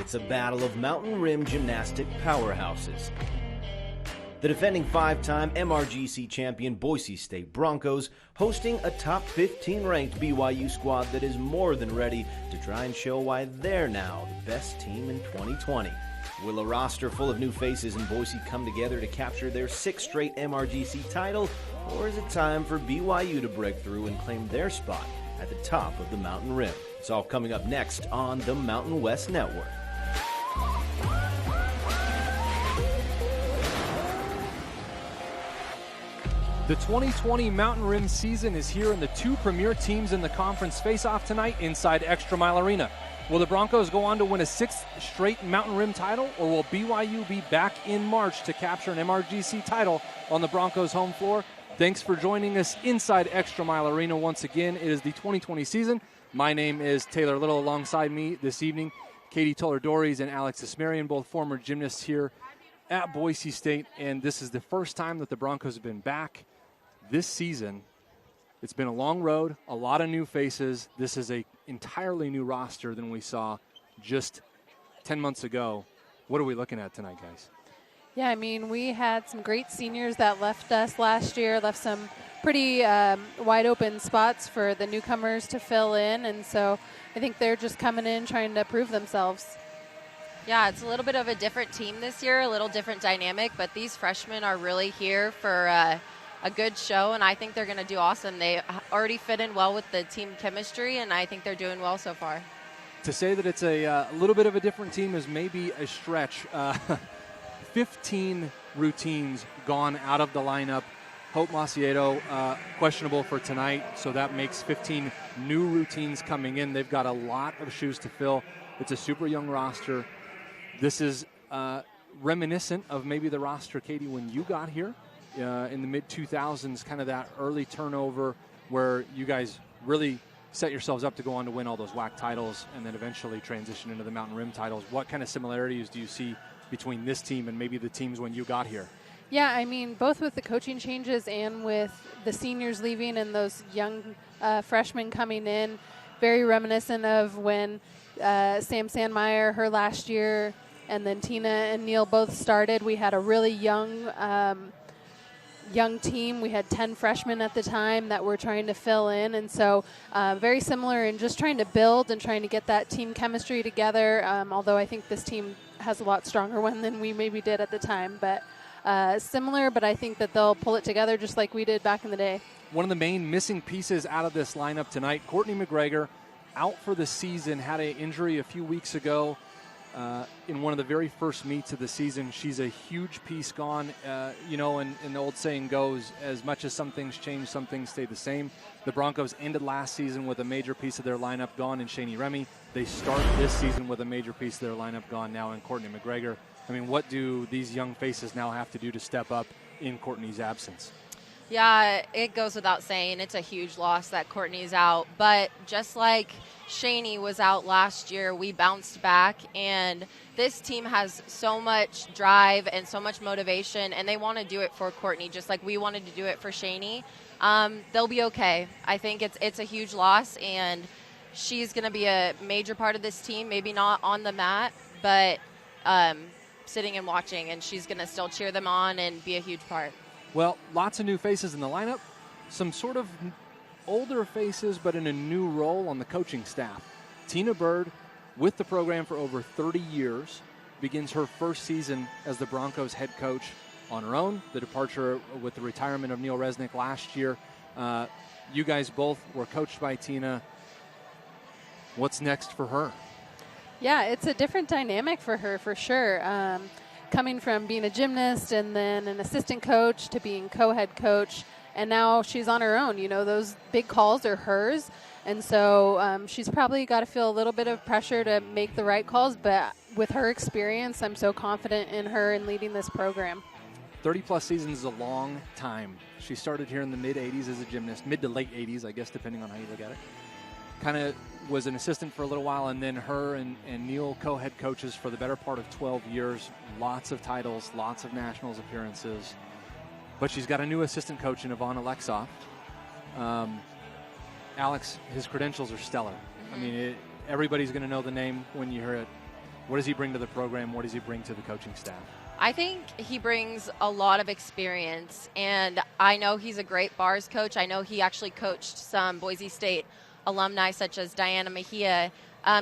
It's a battle of mountain rim gymnastic powerhouses. The defending 5-time MRGC champion Boise State Broncos hosting a top 15 ranked BYU squad that is more than ready to try and show why they're now the best team in 2020. Will a roster full of new faces in Boise come together to capture their 6th straight MRGC title, or is it time for BYU to break through and claim their spot at the top of the mountain rim? It's all coming up next on the Mountain West Network. The 2020 Mountain Rim season is here, and the two premier teams in the conference face off tonight inside Extra Mile Arena. Will the Broncos go on to win a 6th straight Mountain Rim title, or will BYU be back in March to capture an MRGC title on the Broncos' home floor? Thanks for joining us inside Extra Mile Arena once again. It is the 2020 season. My name is Taylor Little. Alongside me this evening, Katie Toller-Dories and Alex Ismarian, both former gymnasts here at Boise State, and this is the first time that the Broncos have been back this season. It's been a long road, a lot of new faces. This is a entirely new roster than we saw just 10 months ago. What are we looking at tonight, guys? Yeah, I mean, we had some great seniors that left us last year, left some pretty wide open spots for the newcomers to fill in, and so I think they're just coming in trying to prove themselves. Yeah, it's a little bit of a different team this year, a little different dynamic, but these freshmen are really here for a good show, and I think they're going to do awesome. They already fit in well with the team chemistry, and I think they're doing well so far. To say that it's a little bit of a different team is maybe a stretch. 15 routines gone out of the lineup. Hope Maciedo questionable for tonight, so that makes 15 new routines coming in. They've got a lot of shoes to fill. It's a super young roster. This is reminiscent of maybe the roster, Katie, when you got here. In the mid-2000s, kind of that early turnover where you guys really set yourselves up to go on to win all those WAC titles and then eventually transition into the Mountain Rim titles. What kind of similarities do you see between this team and maybe the teams when you got here? Yeah, I mean, both with the coaching changes and with the seniors leaving and those young freshmen coming in, very reminiscent of when Sam Sandmeyer, her last year, and then Tina and Neil both started. We had a really young team. We had 10 freshmen at the time that were trying to fill in, and so very similar in just trying to build and trying to get that team chemistry together, although I think this team has a lot stronger one than we maybe did at the time, but similar, but I think that they'll pull it together just like we did back in the day. One of the main missing pieces out of this lineup tonight, Courtney McGregor, out for the season, had an injury a few weeks ago. In one of the very first meets of the season. She's a huge piece gone. And the old saying goes, as much as some things change, some things stay the same. The Broncos ended last season with a major piece of their lineup gone in Shani Remy. They start this season with a major piece of their lineup gone now in Courtney McGregor. I mean, what do these young faces now have to do to step up in Courtney's absence? Yeah, it goes without saying. It's a huge loss that Courtney's out. But just like Shani was out last year, we bounced back. And this team has so much drive and so much motivation, and they want to do it for Courtney, just like we wanted to do it for Shani. They'll be okay. I think it's a huge loss, and she's going to be a major part of this team, maybe not on the mat, but sitting and watching, and she's going to still cheer them on and be a huge part. Well, lots of new faces in the lineup, some sort of older faces, but in a new role on the coaching staff. Tina Bird, with the program for over 30 years, begins her first season as the Broncos head coach on her own. The departure with the retirement of Neil Resnick last year. You guys both were coached by Tina. What's next for her? Yeah, it's a different dynamic for her, for sure. Coming from being a gymnast and then an assistant coach to being co-head coach, and now she's on her own. You know, those big calls are hers, and so she's probably got to feel a little bit of pressure to make the right calls, but with her experience, I'm so confident in her and leading this program. 30-plus seasons is a long time. She started here in the mid-'80s as a gymnast, mid to late 80s, I guess, depending on how you look at it. Kind of was an assistant for a little while, and then her and Neil co-head coaches for the better part of 12 years. Lots of titles, lots of nationals appearances. But she's got a new assistant coach in Ivana Lexoff. Alex, his credentials are stellar. I mean, everybody's going to know the name when you hear it. What does he bring to the program? What does he bring to the coaching staff? I think he brings a lot of experience, and I know he's a great bars coach. I know he actually coached some Boise State alumni such as Diana Mejia.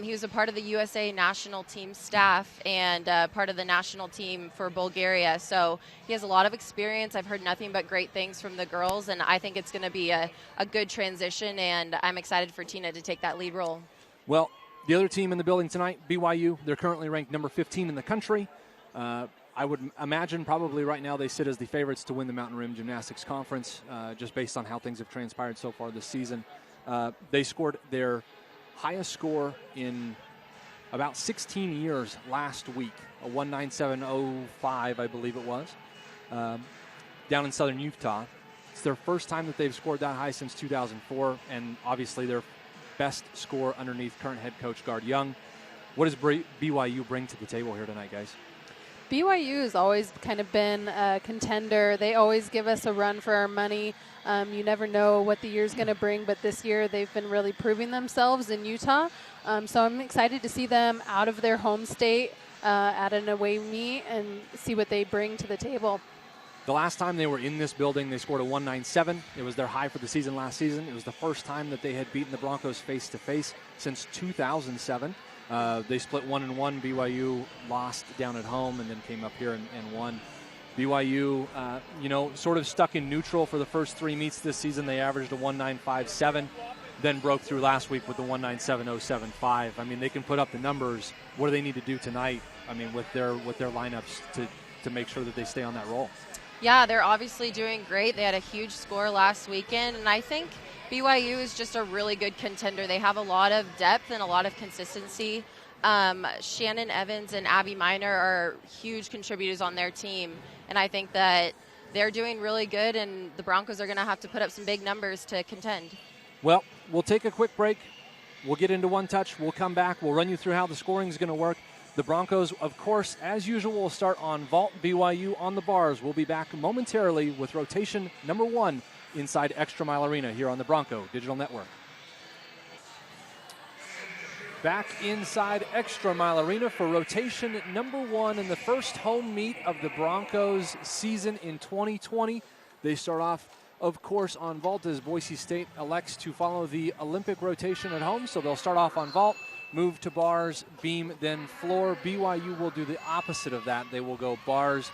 He was a part of the USA national team staff and part of the national team for Bulgaria. So he has a lot of experience. I've heard nothing but great things from the girls, and I think it's going to be a good transition, and I'm excited for Tina to take that lead role. Well, the other team in the building tonight, BYU, they're currently ranked number 15 in the country. I would imagine probably right now they sit as the favorites to win the Mountain Rim Gymnastics Conference, just based on how things have transpired so far this season. They scored their highest score in about 16 years last week, a 197.05, I believe it was, down in southern Utah. It's their first time that they've scored that high since 2004, and obviously their best score underneath current head coach Gard Young. What does BYU bring to the table here tonight, guys? BYU has always kind of been a contender. They always give us a run for our money. You never know what the year's going to bring, but this year they've been really proving themselves in Utah. So I'm excited to see them out of their home state at an away meet and see what they bring to the table. The last time they were in this building, they scored a 197. It was their high for the season last season. It was the first time that they had beaten the Broncos face-to-face since 2007. They split 1-1. BYU lost down at home and then came up here and won. BYU, sort of stuck in neutral for the first three meets this season. They averaged a 195.7, then broke through last week with the 197.075. I mean, they can put up the numbers. What do they need to do tonight? I mean, with their lineups to make sure that they stay on that roll. Yeah, they're obviously doing great. They had a huge score last weekend, and I think BYU is just a really good contender. They have a lot of depth and a lot of consistency. Shannon Evans and Abby Miner are huge contributors on their team, and I think that they're doing really good, and the Broncos are going to have to put up some big numbers to contend. Well, we'll take a quick break. We'll get into one touch. We'll come back. We'll run you through how the scoring is going to work. The Broncos, of course, as usual, will start on vault. BYU on the bars. We'll be back momentarily with rotation number 1 inside Extra Mile Arena here on the Bronco Digital Network. Back inside Extra Mile Arena for rotation number 1 in the first home meet of the Broncos season in 2020. They start off, of course, on vault as Boise State elects to follow the Olympic rotation at home. So they'll start off on vault, move to bars, beam, then floor. BYU will do the opposite of that. They will go bars,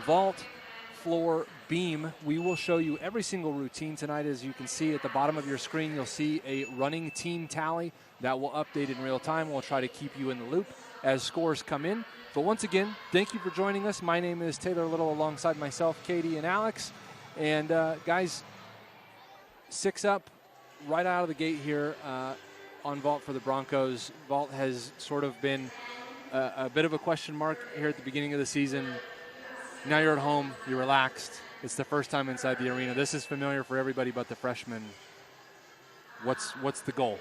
vault, floor, beam. We will show you every single routine tonight. As you can see at the bottom of your screen, you'll see a running team tally that will update in real time. We'll try to keep you in the loop as scores come in. But once again, thank you for joining us. My name is Taylor Little alongside myself, Katie, and Alex. And guys, 6 up right out of the gate here on vault for the Broncos. Vault has sort of been a bit of a question mark here at the beginning of the season. Now you're at home, you're relaxed. It's the first time inside the arena. This is familiar for everybody but the freshmen. What's the goal?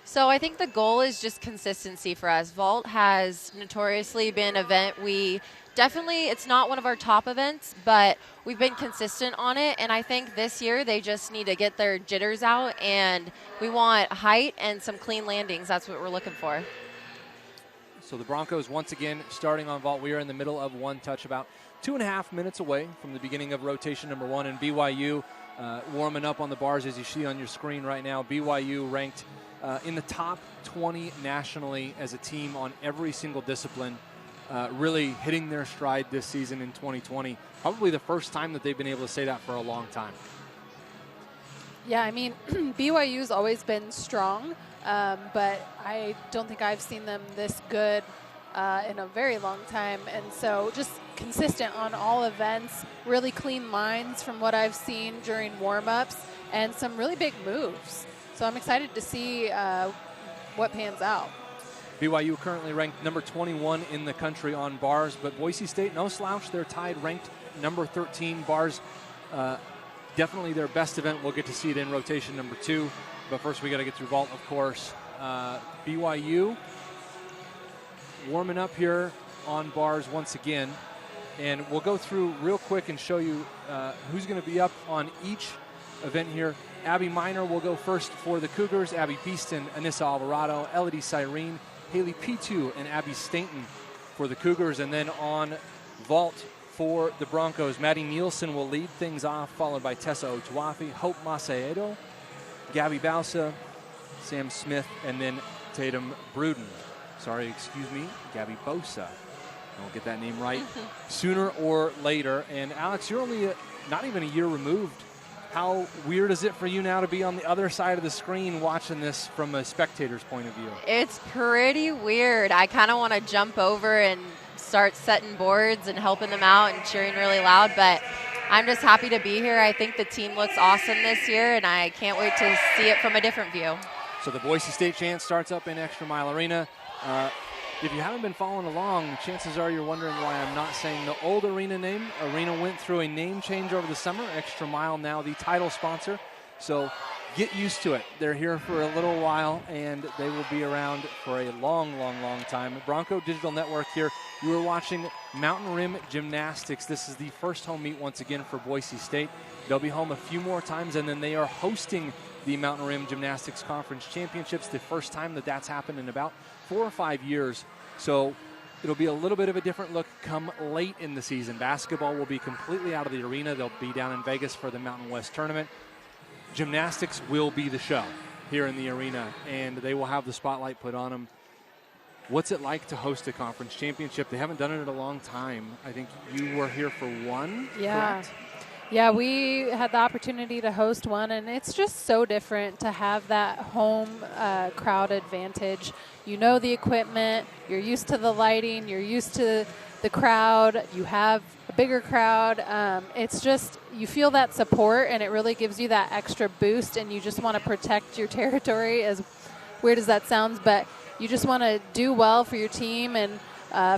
So I think the goal is just consistency for us. Vault has notoriously been an event it's not one of our top events, but we've been consistent on it, and I think this year they just need to get their jitters out, and we want height and some clean landings. That's what we're looking for. So the Broncos, once again, starting on vault. We are in the middle of one touch, about 2.5 minutes away from the beginning of rotation number 1, and BYU warming up on the bars, as you see on your screen right now. BYU ranked in the top 20 nationally as a team on every single discipline. Really hitting their stride this season in 2020. Probably the first time that they've been able to say that for a long time. Yeah, I mean, BYU's always been strong, but I don't think I've seen them this good in a very long time. And so just consistent on all events, really clean lines from what I've seen during warm-ups, and some really big moves. So I'm excited to see what pans out. BYU currently ranked number 21 in the country on bars, but Boise State, no slouch. They're tied, ranked number 13. Bars, definitely their best event. We'll get to see it in rotation number 2. But first we got to get through vault, of course. BYU warming up here on bars once again. And we'll go through real quick and show you who's going to be up on each event here. Abby Miner will go first for the Cougars. Abby Beeston, Anissa Alvarado, Elodie Cyrene, Haley Pitu and Abby Stainton for the Cougars. And then on vault for the Broncos, Maddie Nielsen will lead things off, followed by Tessa Otuafi, Hope Macedo, Gabby Bausa, Sam Smith, and then Tatum Bruden. Gabby Bosa. I'll get that name right sooner or later. And Alex, you're only not even a year removed. How weird is it for you now to be on the other side of the screen watching this from a spectator's point of view? It's pretty weird. I kind of want to jump over and start setting boards and helping them out and cheering really loud, but I'm just happy to be here. I think the team looks awesome this year, and I can't wait to see it from a different view. So the Boise State chant starts up in Extra Mile Arena. If you haven't been following along, chances are you're wondering why I'm not saying the old arena name. Arena went through a name change over the summer. Extra Mile now the title sponsor. So get used to it. They're here for a little while, and they will be around for a long, long, long time. Bronco Digital Network here. You are watching Mountain Rim Gymnastics. This is the first home meet once again for Boise State. They'll be home a few more times, and then they are hosting the Mountain Rim Gymnastics Conference Championships, the first time that that's happened in about 4 or 5 years. So it'll be a little bit of a different look come late in the season. Basketball will be completely out of the arena. They'll be down in Vegas for the Mountain West Tournament. Gymnastics will be the show here in the arena, and they will have the spotlight put on them. What's it like to host a conference championship? They haven't done it in a long time. I think you were here for one, correct? Yeah, we had the opportunity to host one, and it's just so different to have that home crowd advantage. You know the equipment, you're used to the lighting, you're used to the crowd, you have a bigger crowd. It's just, you feel that support, and it really gives you that extra boost, and you just want to protect your territory, as weird as that sounds, but you just want to do well for your team and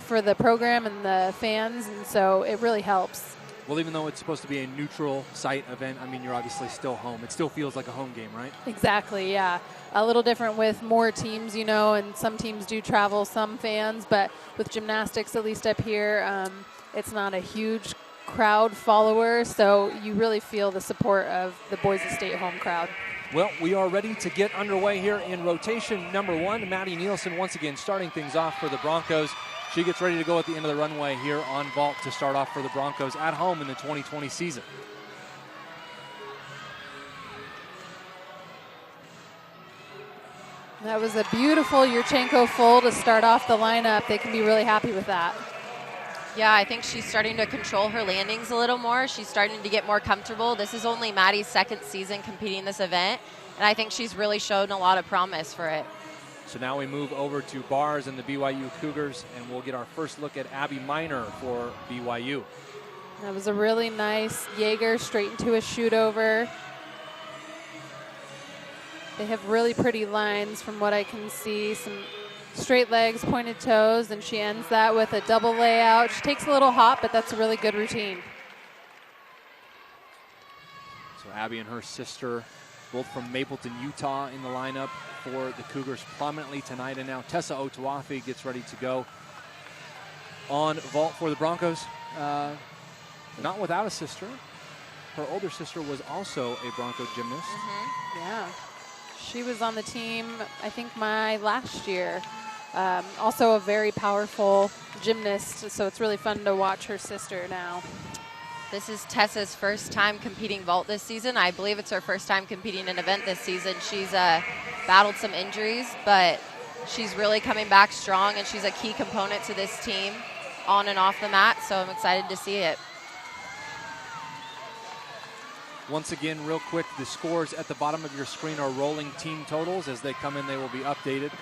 for the program and the fans, and so it really helps. Well, even though it's supposed to be a neutral site event, I mean, you're obviously still home. It still feels like a home game, right? Exactly, yeah. A little different with more teams, you know, and some teams do travel some fans, but with gymnastics, at least up here, it's not a huge crowd follower, so you really feel the support of the Boise State home crowd. Well, we are ready to get underway here in rotation number 1. Maddie Nielsen once again starting things off for the Broncos. She gets ready to go at the end of the runway here on vault to start off for the Broncos at home in the 2020 season. That was a beautiful Yurchenko full to start off the lineup. They can be really happy with that. Yeah, I think she's starting to control her landings a little more. She's starting to get more comfortable. This is only Maddie's second season competing this event, and I think she's really shown a lot of promise for it. So now we move over to bars and the BYU Cougars, and we'll get our first look at Abby Miner for BYU. That was a really nice Jaeger straight into a shoot over. They have really pretty lines from what I can see. Some straight legs, pointed toes, and she ends that with a double layout. She takes a little hop, but that's a really good routine. So Abby and her sister, both from Mapleton, Utah, in the lineup for the Cougars prominently tonight. And now Tessa Otuafi gets ready to go on vault for the Broncos. Not without a sister. Her older sister was also a Bronco gymnast. Yeah. She was on the team, I think, my last year. Also a very powerful gymnast, so it's really fun to watch her sister now. This is Tessa's first time competing vault this season. I believe it's her first time competing an event this season. She's battled some injuries, but she's really coming back strong, and she's a key component to this team on and off the mat, so I'm excited to see it. Once again, real quick, the scores at the bottom of your screen are rolling team totals. As they come in, they will be updated.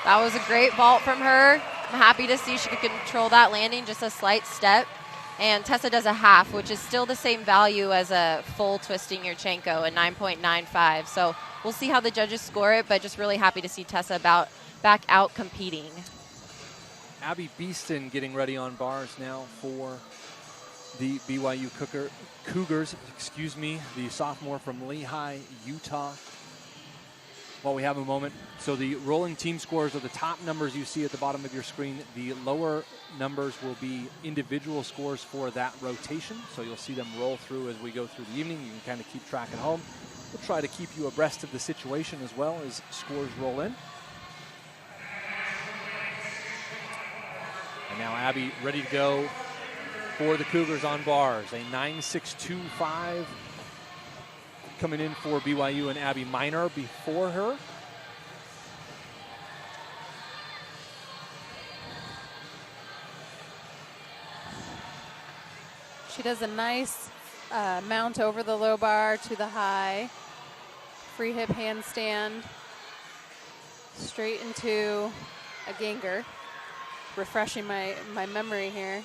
That was a great vault from her. I'm happy to see she could control that landing, just a slight step. And Tessa does a half, which is still the same value as a full twisting Yurchenko, a 9.95. So we'll see how the judges score it, but just really happy to see Tessa back out competing. Abby Beeston getting ready on bars now for the BYU Cougars, the sophomore from Lehigh, Utah. While we have a moment, so the rolling team scores are the top numbers you see at the bottom of your screen. The lower numbers will be individual scores for that rotation, so you'll see them roll through as we go through the evening. You can kind of keep track at home. We'll try to keep you abreast of the situation as well as scores roll in. And now Abby ready to go for the Cougars on bars. A 9.625 coming in for BYU, and Abby Minor before her. She does a nice mount over the low bar to the high. Free hip handstand. Straight into a ganger. Refreshing my memory here.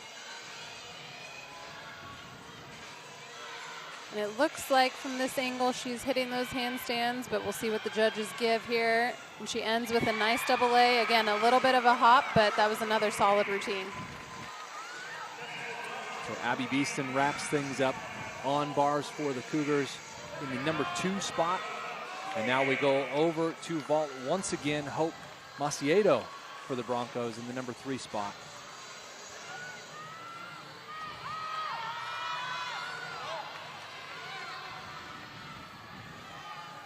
And it looks like from this angle she's hitting those handstands, but we'll see what the judges give here. And she ends with a nice double A. Again, a little bit of a hop, but that was another solid routine. So Abby Beeston wraps things up on bars for the Cougars in the number 2 spot. And now we go over to vault once again. Hope Maciedo for the Broncos in the number 3 spot.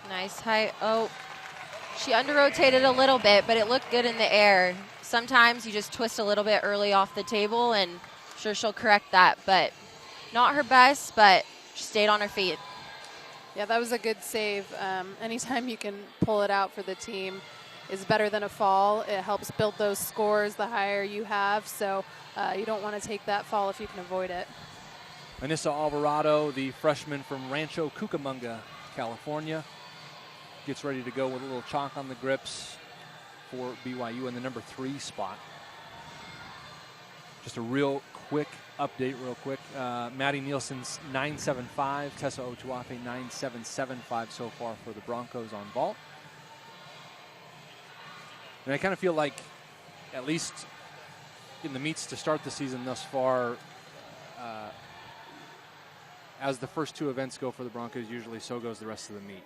Nice height. Oh, she under-rotated a little bit, but it looked good in the air. Sometimes you just twist a little bit early off the table, and sure she'll correct that, but not her best, but she stayed on her feet. Yeah, that was a good save. Anytime you can pull it out for the team is better than a fall. It helps build those scores the higher you have, so you don't want to take that fall if you can avoid it. Anissa Alvarado, the freshman from Rancho Cucamonga, California, gets ready to go with a little chalk on the grips for BYU in the number 3 spot. Just a real quick update, Maddie Nielsen's 9.75, Tessa Otuafe 9.775 so far for the Broncos on vault. And I kind of feel like, at least in the meets to start the season thus far, as the first 2 events go for the Broncos, usually so goes the rest of the meet.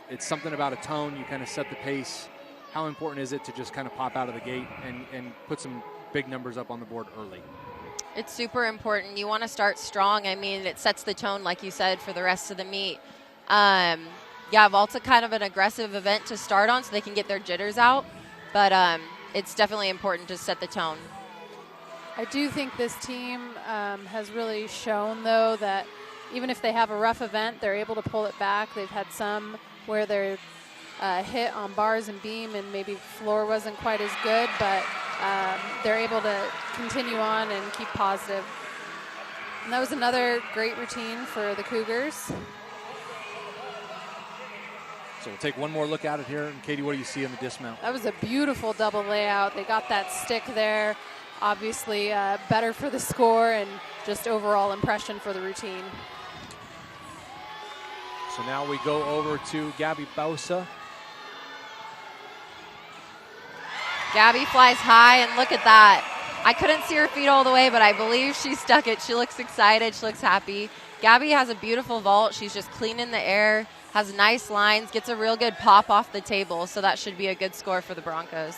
It's something about a tone. You kind of set the pace. How important is it to just kind of pop out of the gate and put some big numbers up on the board early? It's super important. You want to start strong. I mean, it sets the tone, like you said, for the rest of the meet. Yeah, vault's a kind of an aggressive event to start on so they can get their jitters out. But it's definitely important to set the tone. I do think this team has really shown, though, that even if they have a rough event, they're able to pull it back. They've had some where they're hit on bars and beam and maybe floor wasn't quite as good, but they're able to continue on and keep positive. And that was another great routine for the Cougars. So we'll take one more look at it here. And Katie, what do you see in the dismount? That was a beautiful double layout. They got that stick there. Obviously better for the score and just overall impression for the routine. So now we go over to Gabby Bausa. Gabby flies high, and look at that. I couldn't see her feet all the way, but I believe she stuck it. She looks excited. She looks happy. Gabby has a beautiful vault. She's just clean in the air, has nice lines, gets a real good pop off the table, so that should be a good score for the Broncos.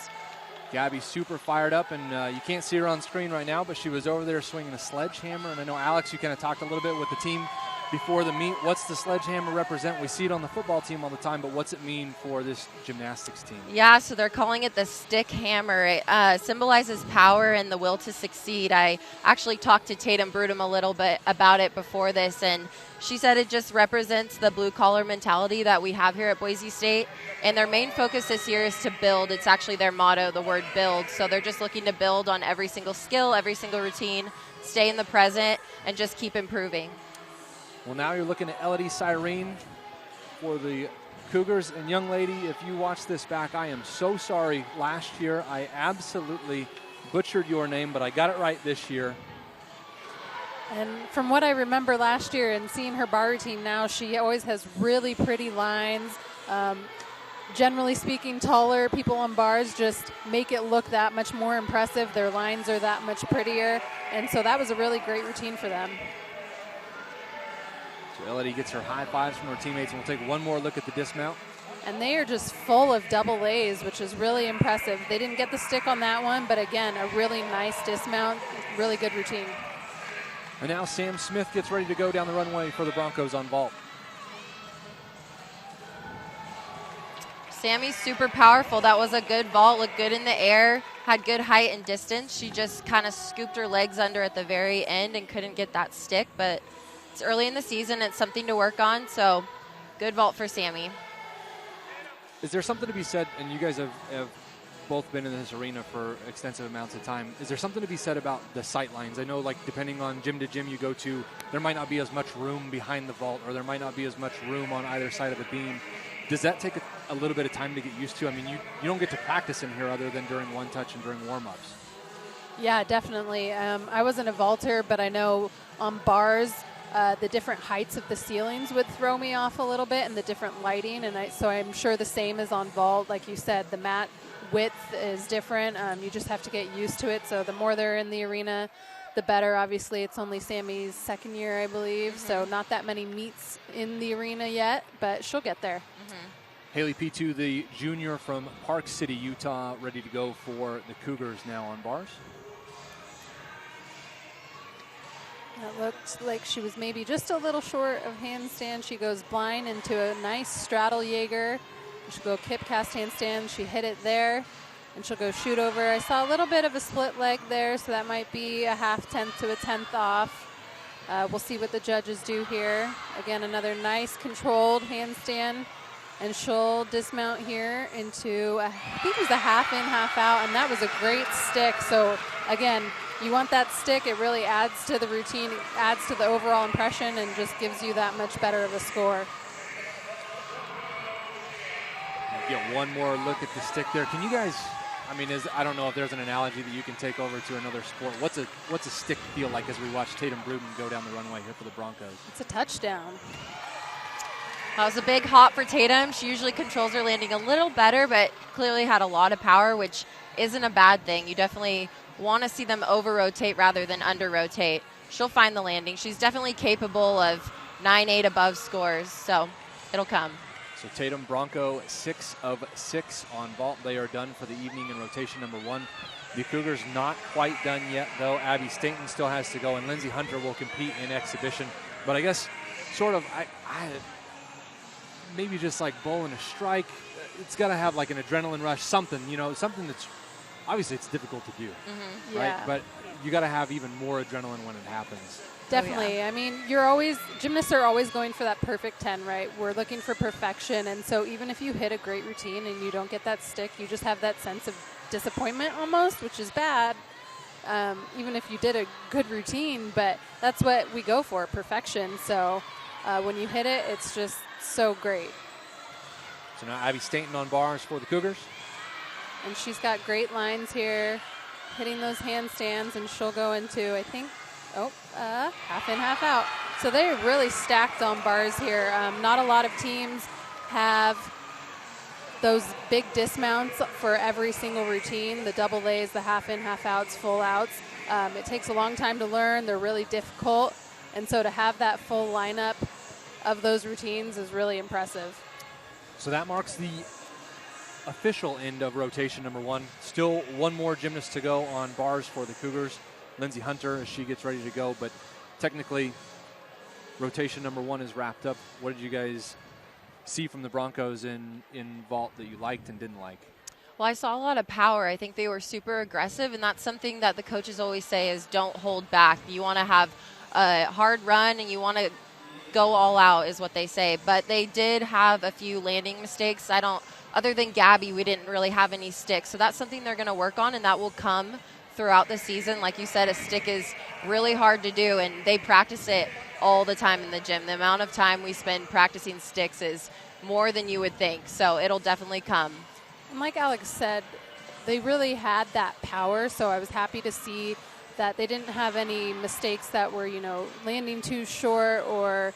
Gabby's super fired up, and you can't see her on screen right now, but she was over there swinging a sledgehammer. And I know, Alex, you kind of talked a little bit with the team before the meet. What's the sledgehammer represent? We see it on the football team all the time, but what's it mean for this gymnastics team? Yeah, so they're calling it the stick hammer. It symbolizes power and the will to succeed. I actually talked to Tatum Brutum a little bit about it before this, and she said it just represents the blue-collar mentality that we have here at Boise State, and their main focus this year is to build. It's actually their motto, the word build. So they're just looking to build on every single skill, every single routine, stay in the present, and just keep improving. Well, now you're looking at Elodie Cyrene for the Cougars. And young lady, if you watch this back, I am so sorry. Last year, I absolutely butchered your name, but I got it right this year. And from what I remember last year and seeing her bar routine now, she always has really pretty lines. Generally speaking, taller people on bars just make it look that much more impressive. Their lines are that much prettier. And so that was a really great routine for them. So Elodie gets her high fives from her teammates, and we'll take one more look at the dismount. And they are just full of double A's, which is really impressive. They didn't get the stick on that one, but again, a really nice dismount, really good routine. And now Sam Smith gets ready to go down the runway for the Broncos on vault. Sammy's super powerful. That was a good vault, looked good in the air, had good height and distance. She just kind of scooped her legs under at the very end and couldn't get that stick, but it's early in the season. It's something to work on, so good vault for Sammy. Is there something to be said, and you guys have both been in this arena for extensive amounts of time, is there something to be said about the sight lines? I know, like, depending on gym to gym you go to, there might not be as much room behind the vault, or there might not be as much room on either side of the beam. Does that take a little bit of time to get used to? I mean, you don't get to practice in here other than during one touch and during warm-ups. Yeah, definitely. I wasn't a vaulter, but I know on bars, the different heights of the ceilings would throw me off a little bit, and the different lighting. And so I'm sure the same is on vault. Like you said, the mat width is different. You just have to get used to it. So the more they're in the arena, the better. Obviously, it's only Sammy's second year, I believe. So not that many meets in the arena yet, but she'll get there. Haley P2, the junior from Park City, Utah, ready to go for the Cougars now on bars. It looked like she was maybe just a little short of handstand. She goes blind into a nice straddle Jaeger. She'll go kip cast handstand. She hit it there, and she'll go shoot over. I saw a little bit of a split leg there, so that might be a half-tenth to a tenth off. We'll see what the judges do here. Again, another nice controlled handstand, and she'll dismount here into, I think it was a half in, half out, and that was a great stick. So again, you want that stick. It really adds to the routine, it adds to the overall impression, and just gives you that much better of a score. Get one more look at the stick there. Can you guys, I mean, I don't know if there's an analogy that you can take over to another sport. What's a stick feel like as we watch Tatum Bruden go down the runway here for the Broncos? It's a touchdown. That was a big hop for Tatum. She usually controls her landing a little better, but clearly had a lot of power, which isn't a bad thing. You definitely want to see them over-rotate rather than under-rotate. She'll find the landing. She's definitely capable of 9-8 above scores, so it'll come. So Tatum, Bronco, 6 of 6 on vault. They are done for the evening in rotation number 1. The Cougars not quite done yet, though. Abby Stainton still has to go, and Lindsey Hunter will compete in exhibition. But I guess sort of, I maybe just like bowling a strike. It's got to have like an adrenaline rush, something, something that's obviously it's difficult to do, right? Yeah. But you got to have even more adrenaline when it happens. Definitely. Oh, yeah. I mean, gymnasts are always going for that perfect 10, right? We're looking for perfection. And so even if you hit a great routine and you don't get that stick, you just have that sense of disappointment almost, which is bad, even if you did a good routine. But that's what we go for, perfection. So when you hit it, it's just so great. So now Abby Stainton on bars for the Cougars. And she's got great lines here, hitting those handstands, and she'll go into, I think, half in, half out. So they're really stacked on bars here. Not a lot of teams have those big dismounts for every single routine, the double A's, the half in, half outs, full outs. It takes a long time to learn. They're really difficult. And so to have that full lineup of those routines is really impressive. So that marks the official end of rotation number 1. Still one more gymnast to go on bars for the Cougars. Lindsey Hunter as she gets ready to go, but technically rotation number 1 is wrapped up. What did you guys see from the Broncos in vault that you liked and didn't like? Well, I saw a lot of power. I think they were super aggressive, and that's something that the coaches always say is don't hold back. You want to have a hard run and you want to go all out is what they say. But they did have a few landing mistakes. Other than Gabby, we didn't really have any sticks. So that's something they're going to work on, and that will come throughout the season. Like you said, a stick is really hard to do, and they practice it all the time in the gym. The amount of time we spend practicing sticks is more than you would think. So it'll definitely come. And like Alex said, they really had that power. So I was happy to see that they didn't have any mistakes that were, landing too short or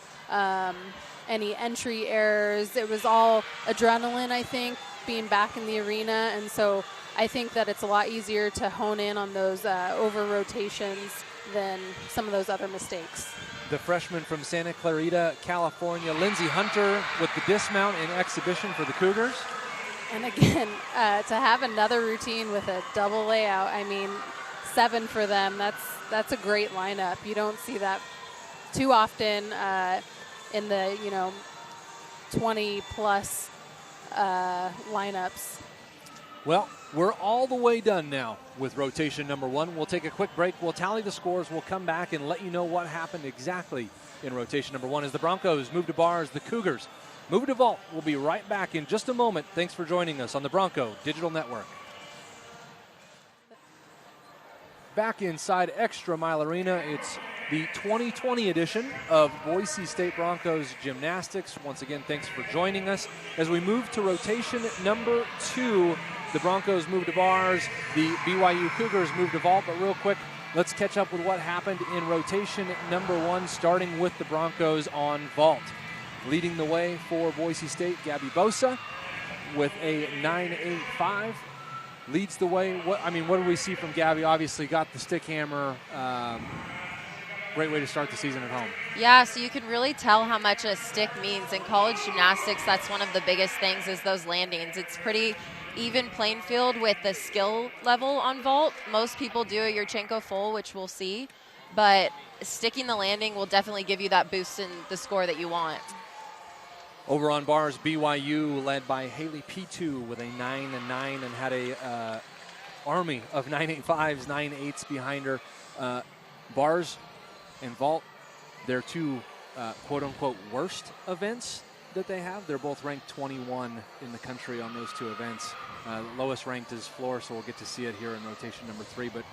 any entry errors. It was all adrenaline, I think, being back in the arena. And so I think that it's a lot easier to hone in on those over rotations than some of those other mistakes. The freshman from Santa Clarita, California, Lindsey Hunter with the dismount in exhibition for the Cougars. And again, to have another routine with a double layout, 7 for them, that's a great lineup. You don't see that too often in the 20 plus lineups. Well, we're all the way done now with rotation number 1. We'll take a quick break. We'll tally the scores. We'll come back and let you know what happened exactly in rotation number 1 as the Broncos move to bars, the Cougars move to vault. We'll be right back in just a moment. Thanks for joining us on the Bronco Digital Network. Back inside Extra Mile Arena, it's the 2020 edition of Boise State Broncos Gymnastics. Once again, thanks for joining us. As we move to rotation number 2, the Broncos move to bars, the BYU Cougars move to vault. But real quick, let's catch up with what happened in rotation number 1, starting with the Broncos on vault. Leading the way for Boise State, Gabby Bosa with a 9.85. Leads the way. What do we see from Gabby? Obviously got the stick hammer. Great way to start the season at home. Yeah, so you can really tell how much a stick means. In college gymnastics, that's one of the biggest things is those landings. It's pretty even playing field with the skill level on vault. Most people do a Yurchenko full, which we'll see. But sticking the landing will definitely give you that boost in the score that you want. Over on bars, BYU led by Haley P2 with a 9 and 9 and had a army of 9.85s, 9.8s behind her. Bars and vault, their two quote-unquote worst events that they have. They're both ranked 21 in the country on those two events. Lowest ranked is floor, so we'll get to see it here in rotation number 3. But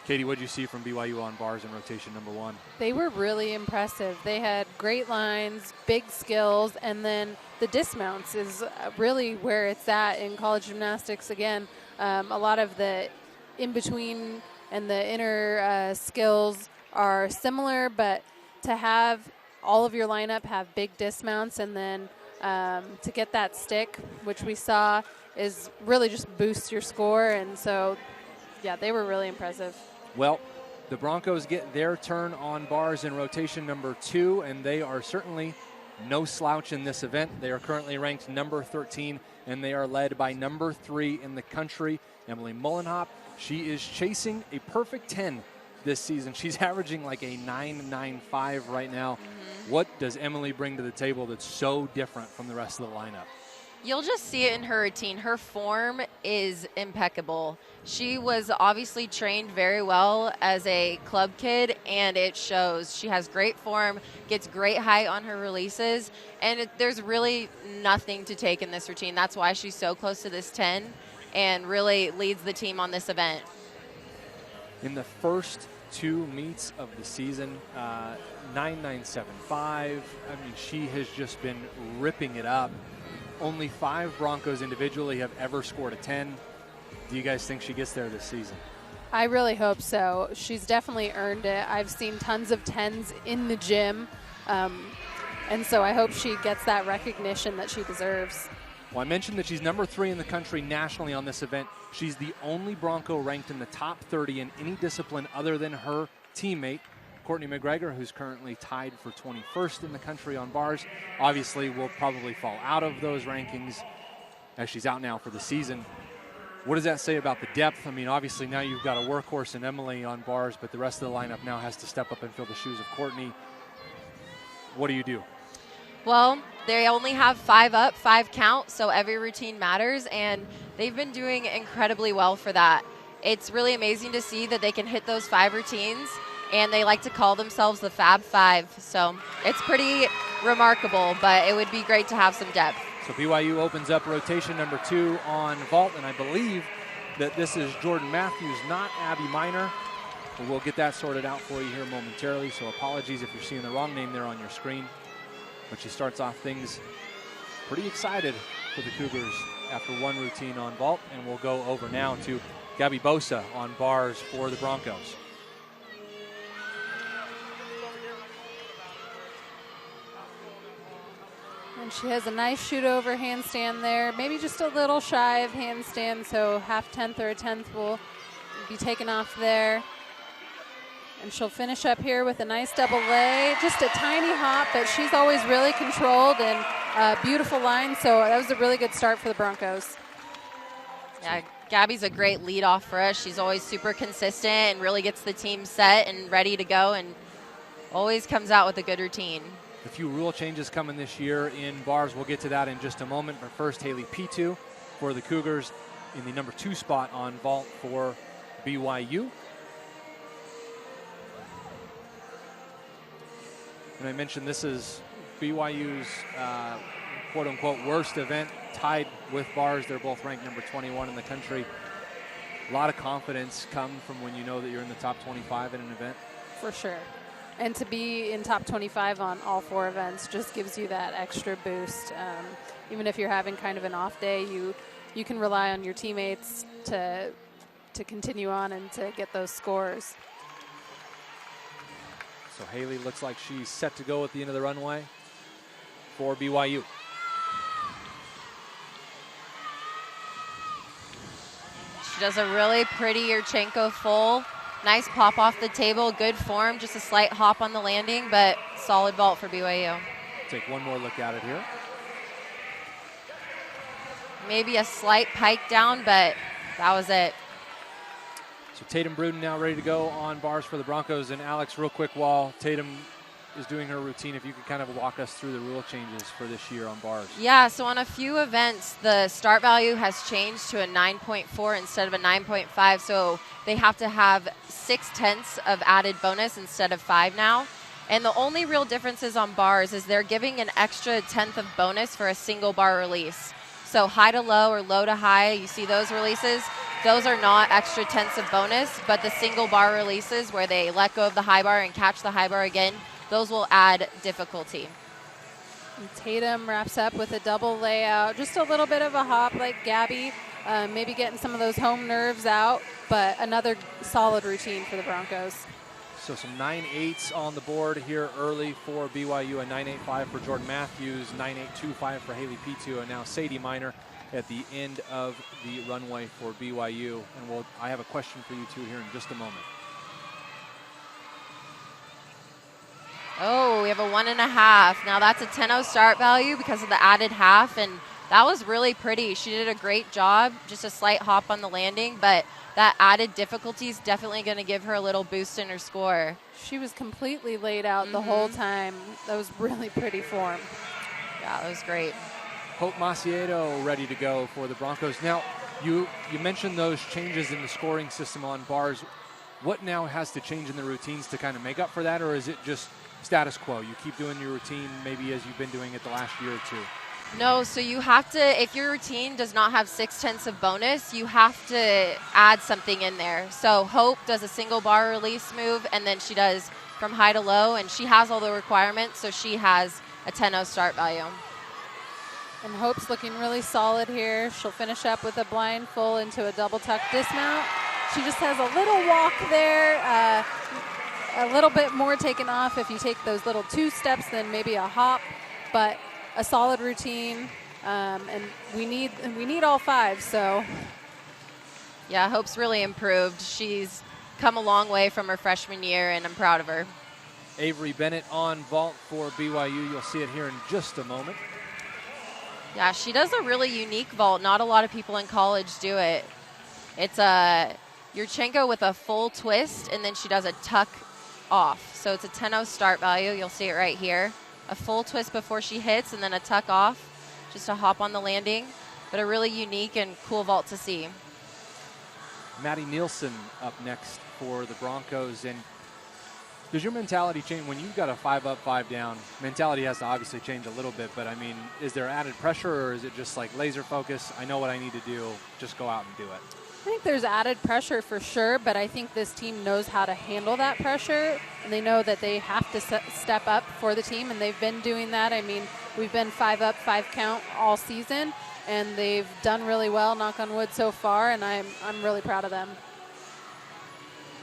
Katie, what did you see from BYU on bars in rotation number 1? They were really impressive. They had great lines, big skills, and then the dismounts is really where it's at in college gymnastics. Again, a lot of the in-between and the inner skills are similar, but to have all of your lineup have big dismounts and then to get that stick, which we saw, is really just boosts your score. And so, yeah, they were really impressive. Well, the Broncos get their turn on bars in rotation number 2, and they are certainly no slouch in this event. They are currently ranked number 13, and they are led by number 3 in the country, Emily Mullenhop. She is chasing a perfect 10 this season. She's averaging like a 9.95 right now. Mm-hmm. What does Emily bring to the table that's so different from the rest of the lineup? You'll just see it in her routine. Her form is impeccable. She was obviously trained very well as a club kid, and it shows. She has great form, gets great height on her releases, and there's really nothing to take in this routine. That's why she's so close to this 10 and really leads the team on this event. In the first 2 meets of the season, 9.975. I mean, she has just been ripping it up. Only 5 Broncos individually have ever scored a 10. Do you guys think she gets there this season? I really hope so. She's definitely earned it. I've seen tons of 10s in the gym, and so I hope she gets that recognition that she deserves. Well, I mentioned that she's number 3 in the country nationally on this event. She's the only Bronco ranked in the top 30 in any discipline other than her teammate, Courtney McGregor, who's currently tied for 21st in the country on bars. Obviously will probably fall out of those rankings as she's out now for the season. What does that say about the depth? I mean, obviously now you've got a workhorse in Emily on bars, but the rest of the lineup now has to step up and fill the shoes of Courtney. What do you do? Well, they only have 5 up, 5 count, so every routine matters, and they've been doing incredibly well for that. It's really amazing to see that they can hit those 5 routines, and they like to call themselves the Fab 5, so it's pretty remarkable, but it would be great to have some depth. So BYU opens up rotation number 2 on vault, and I believe that this is Jordan Matthews, not Abby Miner. But we'll get that sorted out for you here momentarily, so apologies if you're seeing the wrong name there on your screen. But she starts off things pretty excited for the Cougars after 1 routine on vault, and we'll go over now to Gabby Bosa on bars for the Broncos. And she has a nice shoot over handstand there, maybe just a little shy of handstand, so half 10th or a 10th will be taken off there. And she'll finish up here with a nice double lay, just a tiny hop, but she's always really controlled and a beautiful line, so that was a really good start for the Broncos. Yeah, Gabby's a great lead off for us. She's always super consistent and really gets the team set and ready to go, and always comes out with a good routine. A few rule changes coming this year in bars. We'll get to that in just a moment. But first, Haley P2 for the Cougars in the number 2 spot on vault for BYU. And I mentioned this is BYU's quote-unquote worst event, tied with bars. They're both ranked number 21 in the country. A lot of confidence comes from when you know that you're in the top 25 in an event. For sure. And to be in top 25 on all 4 events just gives you that extra boost. Even if you're having kind of an off day, you can rely on your teammates to continue on and to get those scores. So Haley looks like she's set to go at the end of the runway for BYU. She does a really pretty Yurchenko full. Nice pop off the table, good form, just a slight hop on the landing, but solid vault for BYU. Take one more look at it here. Maybe a slight pike down, but that was it. So Tatum Bruden now ready to go on bars for the Broncos. And Alex, real quick, while Tatum is doing her routine, if you could kind of walk us through the rule changes for this year on bars. Yeah, so on a few events, the start value has changed to a 9.4 instead of a 9.5, so they have to have 0.6 of added bonus instead of 5 now. And the only real differences on bars is they're giving an extra 1/10 of bonus for a single bar release. So high to low or low to high, you see those releases, those are not extra 1/10 of bonus, but the single bar releases where they let go of the high bar and catch the high bar again, those will add difficulty. And Tatum wraps up with a double layout, just a little bit of a hop like Gabby, maybe getting some of those home nerves out, but another solid routine for the Broncos. So some 9.8s on the board here early for BYU, a 9.85 for Jordan Matthews, 9.825 for Haley P2, and now Sadie Minor at the end of the runway for BYU. And I have a question for you two here in just a moment. Oh, we have a 1.5. Now that's a 10-0 start value because of the added half, and that was really pretty. She did a great job, just a slight hop on the landing, but that added difficulty is definitely going to give her a little boost in her score. She was completely laid out the whole time. That was really pretty form. Yeah, that was great. Hope Maciedo ready to go for the Broncos. Now, you mentioned those changes in the scoring system on bars. What now has to change in the routines to kind of make up for that, or is it just status quo? You keep doing your routine maybe as you've been doing it the last year or two? No, so you have to, if your routine does not have 0.6 of bonus, you have to add something in there. So Hope does a single bar release move, and then she does from high to low, and she has all the requirements, so she has a 10-0 start value. And Hope's looking really solid here. She'll finish up with a blind full into a double tuck dismount. She just has a little walk there, a little bit more taken off if you take those little 2 steps than maybe a hop, but a solid routine, and we need all 5. So, yeah, Hope's really improved. She's come a long way from her freshman year, and I'm proud of her. Avery Bennett on vault for BYU. You'll see it here in just a moment. Yeah, she does a really unique vault. Not a lot of people in college do it. It's a Yurchenko with a full twist, and then she does a tuck off. So it's a 10-0 start value. You'll see it right here. A full twist before she hits, and then a tuck off, just a hop on the landing. But a really unique and cool vault to see. Maddie Nielsen up next for the Broncos. And does your mentality change when you've got a 5 up, 5 down? Mentality has to obviously change a little bit, but I mean, is there added pressure, or is it just like laser focus? I know what I need to do, just go out and do it. I think there's added pressure for sure, but I think this team knows how to handle that pressure, and they know that they have to step up for the team, and they've been doing that. I mean, we've been 5 up, 5 count all season, and they've done really well, knock on wood, so far, and I'm really proud of them.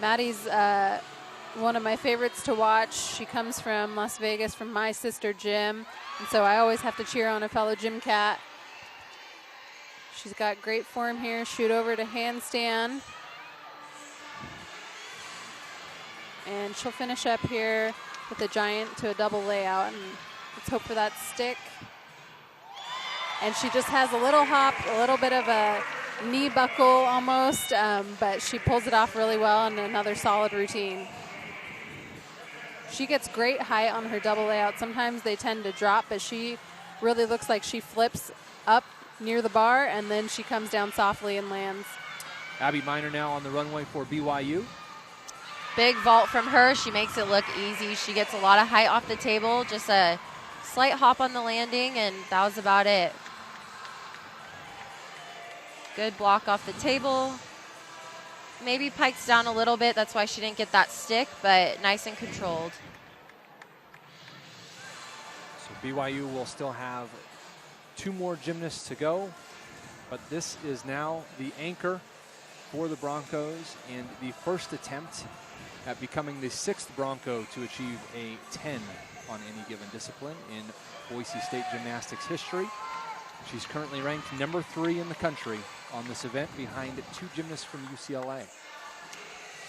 Maddie's one of my favorites to watch. She comes from Las Vegas, from my sister Jim, and so I always have to cheer on a fellow Gym cat. She's got great form here. Shoot over to handstand. And she'll finish up here with a giant to a double layout. And let's hope for that stick. And she just has a little hop, a little bit of a knee buckle almost, but she pulls it off really well, and another solid routine. She gets great height on her double layout. Sometimes they tend to drop, but she really looks like she flips up near the bar, and then she comes down softly and lands. Abby Miner now on the runway for BYU. Big vault from her. She makes it look easy. She gets a lot of height off the table, just a slight hop on the landing, and that was about it. Good block off the table. Maybe pikes down a little bit. That's why she didn't get that stick, but nice and controlled. So BYU will still have 2 more gymnasts to go, but this is now the anchor for the Broncos and the first attempt at becoming the 6th Bronco to achieve a 10 on any given discipline in Boise State gymnastics history. She's currently ranked number 3 in the country on this event, behind 2 gymnasts from UCLA.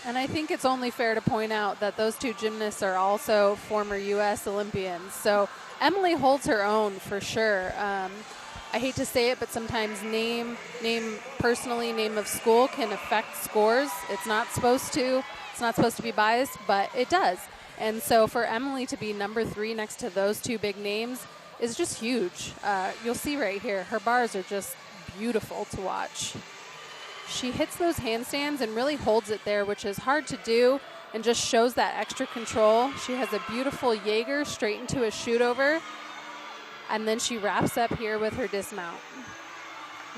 And I think it's only fair to point out that those 2 gymnasts are also former U.S. Olympians. So Emily holds her own for sure. I hate to say it, but sometimes name personally, name of school can affect scores. It's not supposed to. It's not supposed to be biased, but it does. And so for Emily to be number 3 next to those 2 big names is just huge. You'll see right here, her bars are just beautiful to watch. She hits those handstands and really holds it there, which is hard to do, and just shows that extra control. She has a beautiful Jaeger straight into a shoot over, and then she wraps up here with her dismount.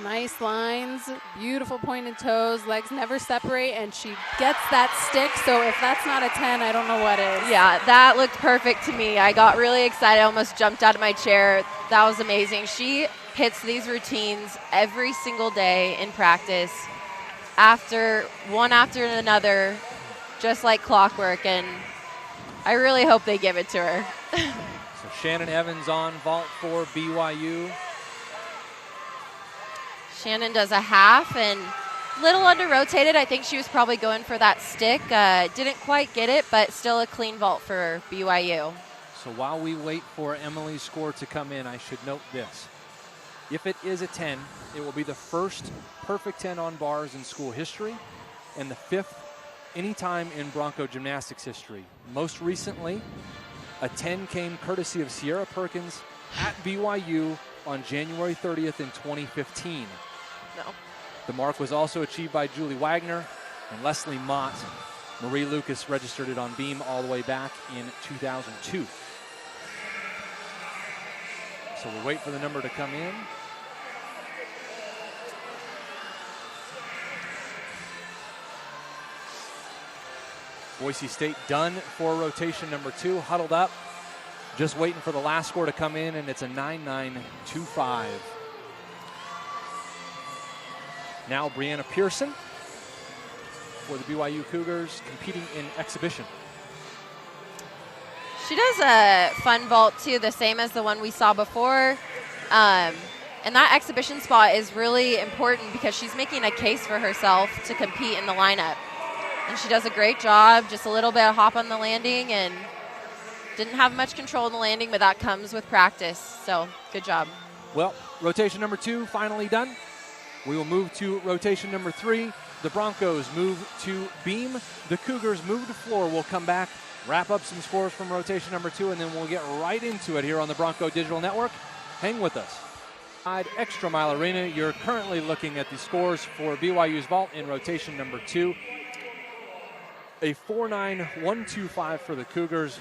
Nice lines, beautiful pointed toes, legs never separate, and she gets that stick. So if that's not a 10, I don't know what is. Yeah, that looked perfect to me. I got really excited, I almost jumped out of my chair. That was amazing. She hits these routines every single day in practice, one after another, just like clockwork, and I really hope they give it to her. So Shannon Evans on vault for BYU. Shannon does a half and little under rotated. I think she was probably going for that stick. Didn't quite get it, but still a clean vault for BYU. So while we wait for Emily's score to come in, I should note this. If it is a 10, it will be the first perfect 10 on bars in school history and the 5th anytime in Bronco gymnastics history. Most recently, a 10 came courtesy of Sierra Perkins at BYU on January 30th in 2015. No. The mark was also achieved by Julie Wagner and Leslie Mott. Marie Lucas registered it on beam all the way back in 2002. So we wait for the number to come in. Boise State done for rotation number 2, huddled up, just waiting for the last score to come in, and it's a 9.925. Now Brianna Pearson for the BYU Cougars, competing in exhibition. She does a fun vault too, the same as the one we saw before. And that exhibition spot is really important because she's making a case for herself to compete in the lineup. And she does a great job, just a little bit of hop on the landing, and didn't have much control in the landing, but that comes with practice. So good job. Well, rotation number 2 finally done. We will move to rotation number 3. The Broncos move to beam. The Cougars move to floor. We'll come back, wrap up some scores from rotation number 2, and then we'll get right into it here on the Bronco Digital Network. Hang with us. Extra Mile Arena, you're currently looking at the scores for BYU's vault in rotation number 2. A 4.9125 for the Cougars.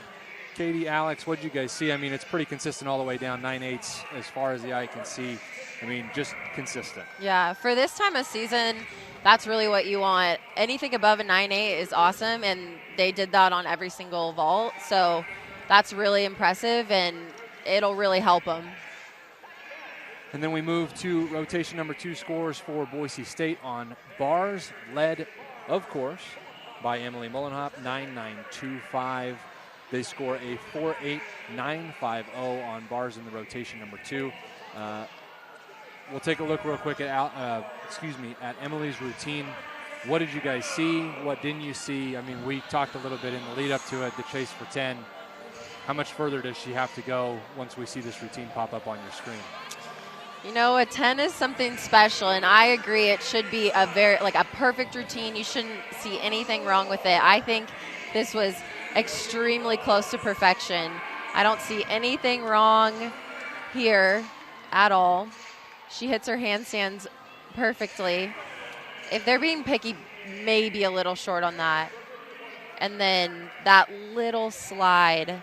Katie, Alex, what did you guys see? I mean, it's pretty consistent all the way down, 9.8s as far as the eye can see. I mean, just consistent. Yeah, for this time of season, that's really what you want. Anything above a 9.8 is awesome, and they did that on every single vault. So that's really impressive, and it'll really help them. And then we move to rotation number 2 scores for Boise State on bars, led, of course, by Emily Mullenhop, 9.925. They score a 4.8950 on bars in the rotation number 2. We'll take a look real quick at Emily's routine. What did you guys see? What didn't you see? I mean, we talked a little bit in the lead up to it, the chase for 10. How much further does she have to go once we see this routine pop up on your screen? You know, a 10 is something special, and I agree it should be a perfect routine. You shouldn't see anything wrong with it. I think this was extremely close to perfection. I don't see anything wrong here at all. She hits her handstands perfectly. If they're being picky, maybe a little short on that. And then that little slide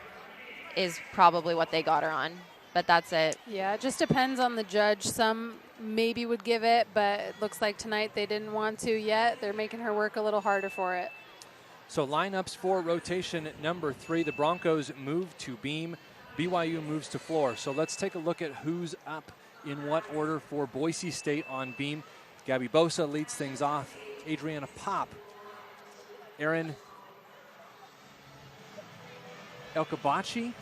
is probably what they got her on. But that's it. Yeah, it just depends on the judge. Some maybe would give it, but it looks like tonight they didn't want to yet. They're making her work a little harder for it. So lineups for rotation number 3. The Broncos move to beam. BYU moves to floor. So let's take a look at who's up in what order for Boise State on beam. Gabby Bosa leads things off. Adriana Pop. Erin Elkabachi.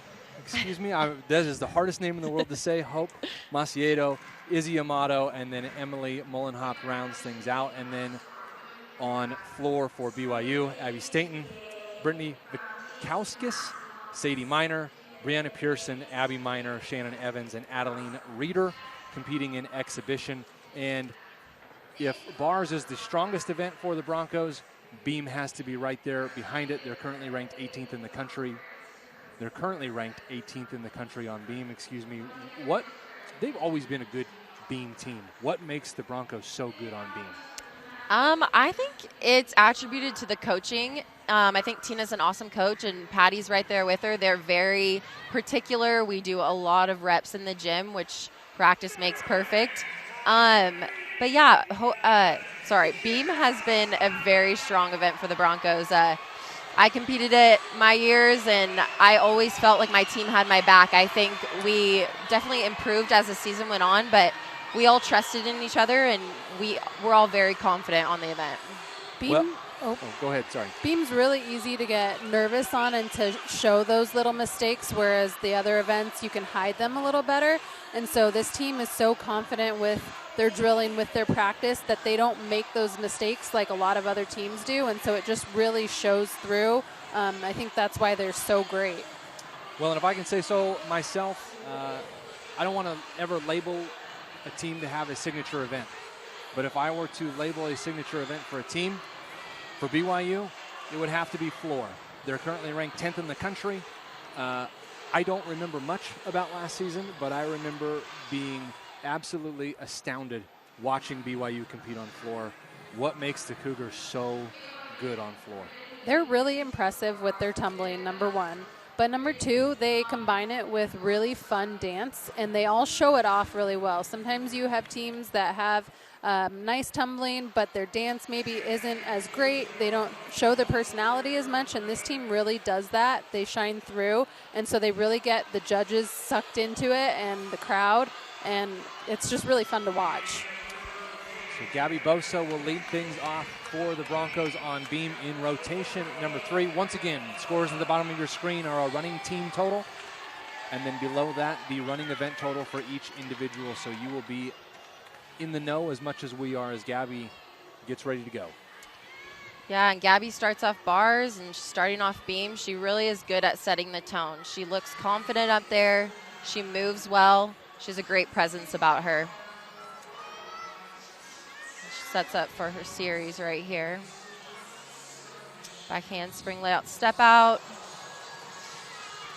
Excuse me. That is the hardest name in the world to say. Hope Maciedo, Izzy Amato, and then Emily Mullenhop rounds things out. And then on floor for BYU, Abby Staten, Brittany Vikauskis, Sadie Miner, Brianna Pearson, Abby Miner, Shannon Evans, and Adeline Reeder competing in exhibition. And if bars is the strongest event for the Broncos, beam has to be right there behind it. They're currently ranked 18th in the country. They're currently ranked 18th in the country on beam, They've always been a good beam team. What makes the Broncos so good on beam? I think it's attributed to the coaching. I think Tina's an awesome coach, and Patty's right there with her. They're very particular. We do a lot of reps in the gym, which practice makes perfect. But yeah, beam has been a very strong event for the Broncos. I competed it my years, and I always felt like my team had my back. I think we definitely improved as the season went on, but we all trusted in each other, and we're all very confident on the event. Beam, go ahead, sorry. Beam's really easy to get nervous on and to show those little mistakes, whereas the other events you can hide them a little better. And so this team is so confident with their drilling, with their practice, that they don't make those mistakes like a lot of other teams do. And so it just really shows through. I think that's why they're so great. Well, and if I can say so myself, I don't want to ever label a team to have a signature event. But if I were to label a signature event for a team, for BYU, it would have to be floor. They're currently ranked 10th in the country. I don't remember much about last season, but I remember being absolutely astounded watching BYU compete on floor. What makes the Cougars so good on floor? They're really impressive with their tumbling, number one. But number two, they combine it with really fun dance, and they all show it off really well. Sometimes you have teams that have nice tumbling, but their dance maybe isn't as great. They don't show their personality as much, and this team really does that. They shine through, and so they really get the judges sucked into it and the crowd, and it's just really fun to watch. So Gabby Bosa will lead things off for the Broncos on beam in rotation number 3. Once again, scores at the bottom of your screen are a running team total, and then below that, the running event total for each individual. So you will be in the know as much as we are as Gabby gets ready to go. Yeah, and Gabby starts off bars and starting off beam. She really is good at setting the tone. She looks confident up there. She moves well. She has a great presence about her. She sets up for her series right here. Backhand spring layout step out.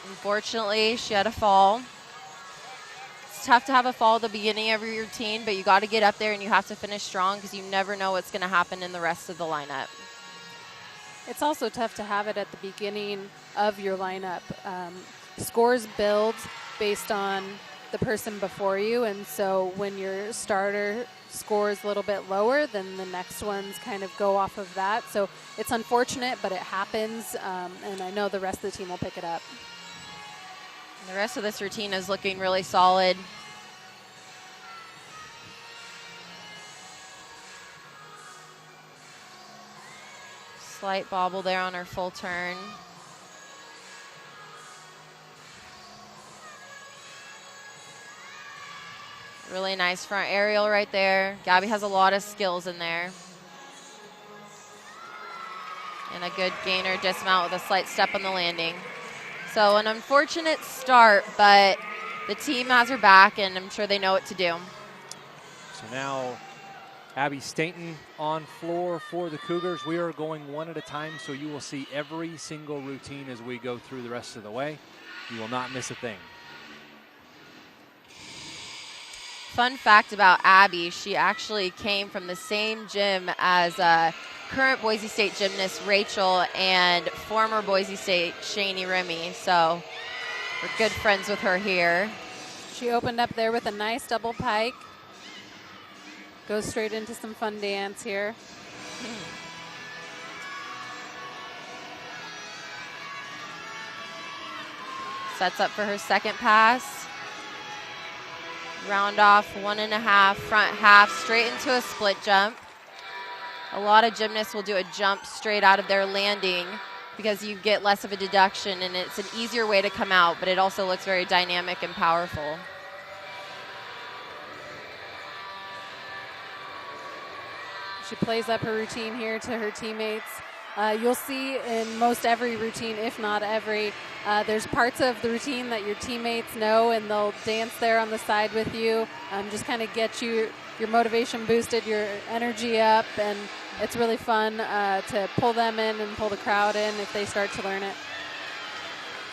Unfortunately, she had a fall. It's tough to have a fall at the beginning of your routine, but you got to get up there and you have to finish strong because you never know what's going to happen in the rest of the lineup. It's also tough to have it at the beginning of your lineup. Scores build based on the person before you, and so when your starter scores a little bit lower, then the next ones kind of go off of that. So it's unfortunate, but it happens, and I know the rest of the team will pick it up. The rest of this routine is looking really solid. Slight bobble there on her full turn. Really nice front aerial right there. Gabby has a lot of skills in there. And a good gainer dismount with a slight step on the landing. So an unfortunate start, but the team has her back, and I'm sure they know what to do. So now Abby Stainton on floor for the Cougars. We are going one at a time, so you will see every single routine as we go through the rest of the way. You will not miss a thing. Fun fact about Abby, she actually came from the same gym as current Boise State gymnast Rachel and former Boise State Shani Remy. So we're good friends with her here. She opened up there with a nice double pike. Goes straight into some fun dance here. Sets up for her second pass. Round off 1.5, front half, straight into a split jump. A lot of gymnasts will do a jump straight out of their landing because you get less of a deduction, and it's an easier way to come out, but it also looks very dynamic and powerful. She plays up her routine here to her teammates. You'll see in most every routine, if not every, there's parts of the routine that your teammates know, and they'll dance there on the side with you. Just kind of get your motivation boosted, your energy up, and it's really fun to pull them in and pull the crowd in if they start to learn it.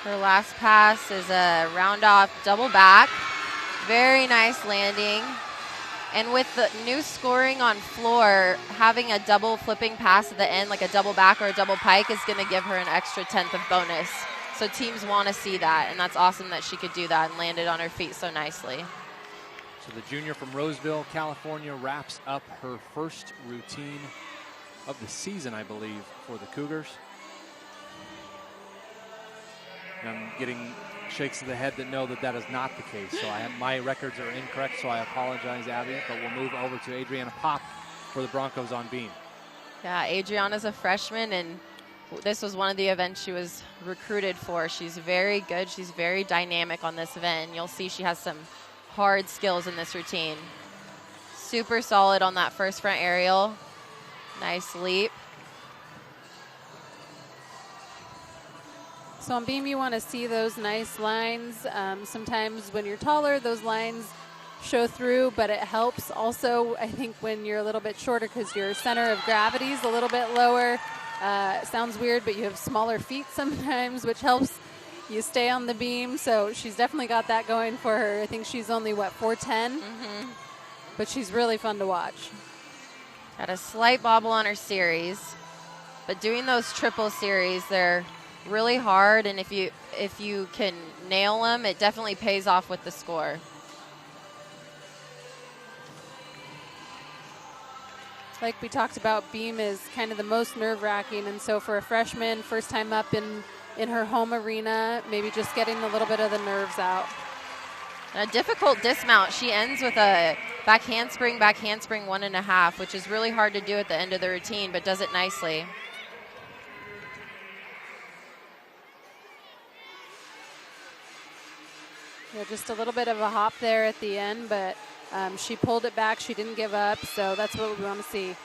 Her last pass is a round off double back. Very nice landing. And with the new scoring on floor, having a double flipping pass at the end, like a double back or a double pike, is going to give her an extra 10th of bonus. So teams want to see that, and that's awesome that she could do that and landed on her feet so nicely. So the junior from Roseville, California, wraps up her first routine of the season, I believe, for the Cougars. And I'm getting shakes of the head that know that is not the case. So my records are incorrect, so I apologize, Abby. But we'll move over to Adriana Pop for the Broncos on beam. Yeah, Adriana's a freshman, and this was one of the events she was recruited for. She's very good. She's very dynamic on this event. You'll see she has some hard skills in this routine. Super solid on that first front aerial. Nice leap. So on beam, you want to see those nice lines. Sometimes when you're taller, those lines show through, but it helps also, I think, when you're a little bit shorter because your center of gravity is a little bit lower. Sounds weird, but you have smaller feet sometimes, which helps you stay on the beam. So she's definitely got that going for her. I think she's only, 4'10"? But she's really fun to watch. Got a slight bobble on her series, but doing those triple series, they're really hard, and if you can nail them, it definitely pays off with the score. Like we talked about, beam is kind of the most nerve-wracking, and so for a freshman, first time up in her home arena, maybe just getting a little bit of the nerves out. A difficult dismount. She ends with a back handspring 1.5, which is really hard to do at the end of the routine, but does it nicely. Yeah, just a little bit of a hop there at the end, but she pulled it back. She didn't give up, so that's what we want to see.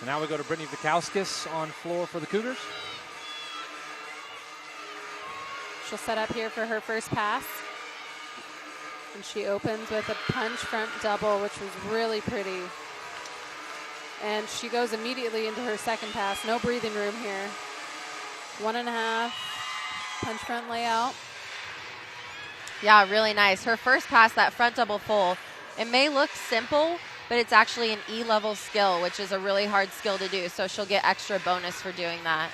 So now we go to Brittany Vikauskas on floor for the Cougars. She'll set up here for her first pass. And she opens with a punch front double, which was really pretty. And she goes immediately into her second pass. No breathing room here. 1.5, punch front layout. Yeah, really nice. Her first pass, that front double full, it may look simple, but it's actually an E-level skill, which is a really hard skill to do. So she'll get extra bonus for doing that.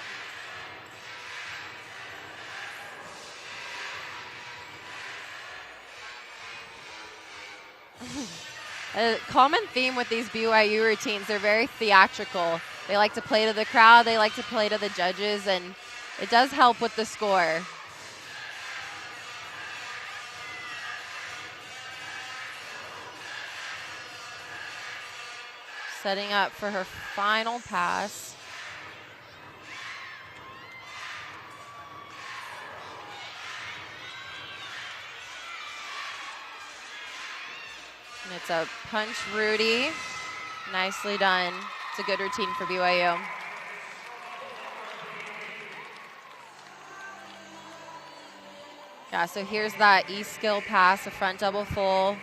A common theme with these BYU routines, they're very theatrical. They like to play to the crowd, they like to play to the judges, and it does help with the score. Setting up for her final pass. And it's a punch Rudy. Nicely done. It's a good routine for BYU. Yeah, so here's that E-skill pass, a front double full.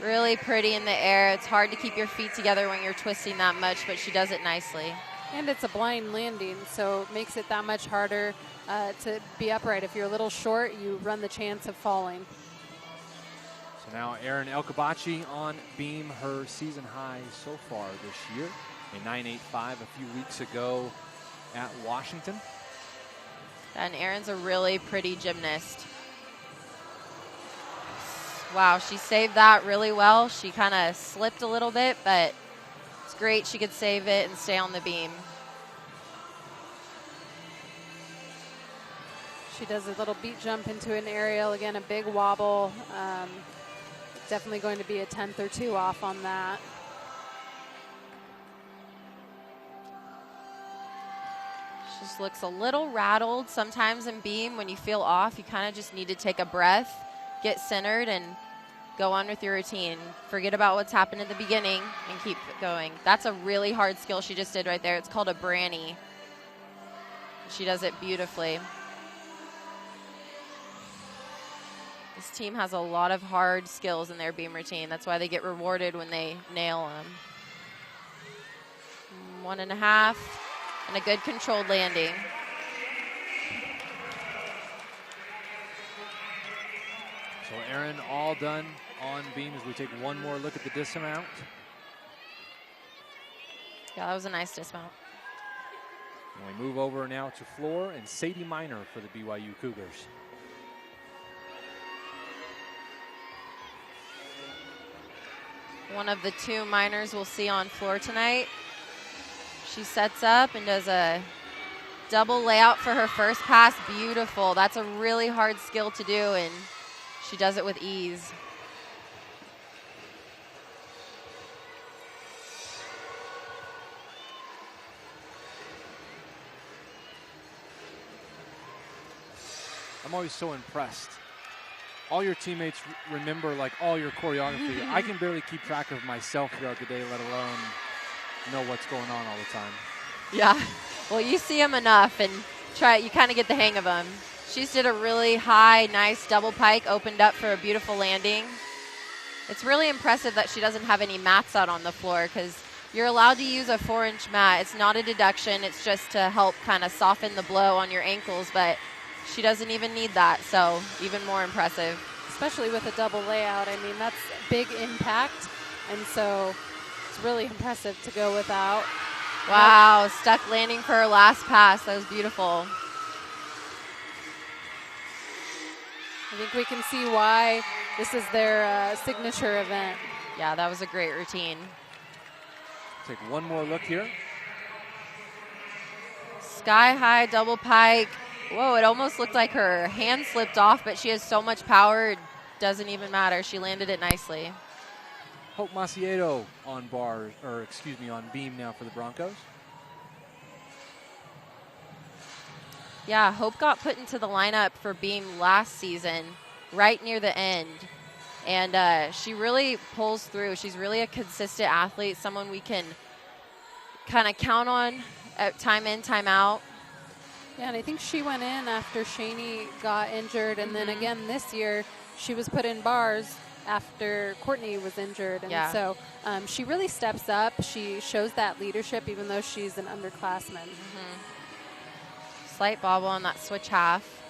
Really pretty in the air. It's hard to keep your feet together when you're twisting that much, but she does it nicely. And it's a blind landing, so it makes it that much harder to be upright. If you're a little short, you run the chance of falling. So now Erin Elkabachi on beam, her season high so far this year. A 9.85 a few weeks ago at Washington. And Erin's a really pretty gymnast. Wow, she saved that really well. She kind of slipped a little bit, but it's great she could save it and stay on the beam. She does a little beat jump into an aerial. Again, a big wobble. Definitely going to be a 10th or 2 off on that. She just looks a little rattled. Sometimes in beam, when you feel off, you kind of just need to take a breath, get centered, and go on with your routine. Forget about what's happened at the beginning and keep going. That's a really hard skill she just did right there. It's called a branny. She does it beautifully. This team has a lot of hard skills in their beam routine. That's why they get rewarded when they nail them. 1.5, and a good controlled landing. So Erin all done on beam as we take one more look at the dismount. Yeah, that was a nice dismount. And we move over now to floor and Sadie Miner for the BYU Cougars. One of the 2 minors we'll see on floor tonight. She sets up and does a double layout for her first pass. Beautiful. That's a really hard skill to do, and she does it with ease. I'm always so impressed. All your teammates remember like all your choreography. I can barely keep track of myself throughout the day, let alone know what's going on all the time. Yeah. Well, you see them enough and you kind of get the hang of them. She's did a really high, nice double pike, opened up for a beautiful landing. It's really impressive that she doesn't have any mats out on the floor because you're allowed to use a 4-inch mat. It's not a deduction. It's just to help kind of soften the blow on your ankles, but she doesn't even need that, so even more impressive. Especially with a double layout. I mean, that's big impact, and so it's really impressive to go without. Wow, stuck landing for her last pass. That was beautiful. I think we can see why this is their signature event. Yeah, that was a great routine. Take one more look here. Sky high double pike. Whoa, it almost looked like her hand slipped off, but she has so much power, it doesn't even matter. She landed it nicely. Hope Maciedo on on beam now for the Broncos. Yeah, Hope got put into the lineup for beam last season, right near the end. And she really pulls through. She's really a consistent athlete, someone we can kind of count on at time in, time out. Yeah, and I think she went in after Shaney got injured, and then again this year she was put in bars after Courtney was injured. And so she really steps up. She shows that leadership even though she's an underclassman. Slight bobble on that switch half.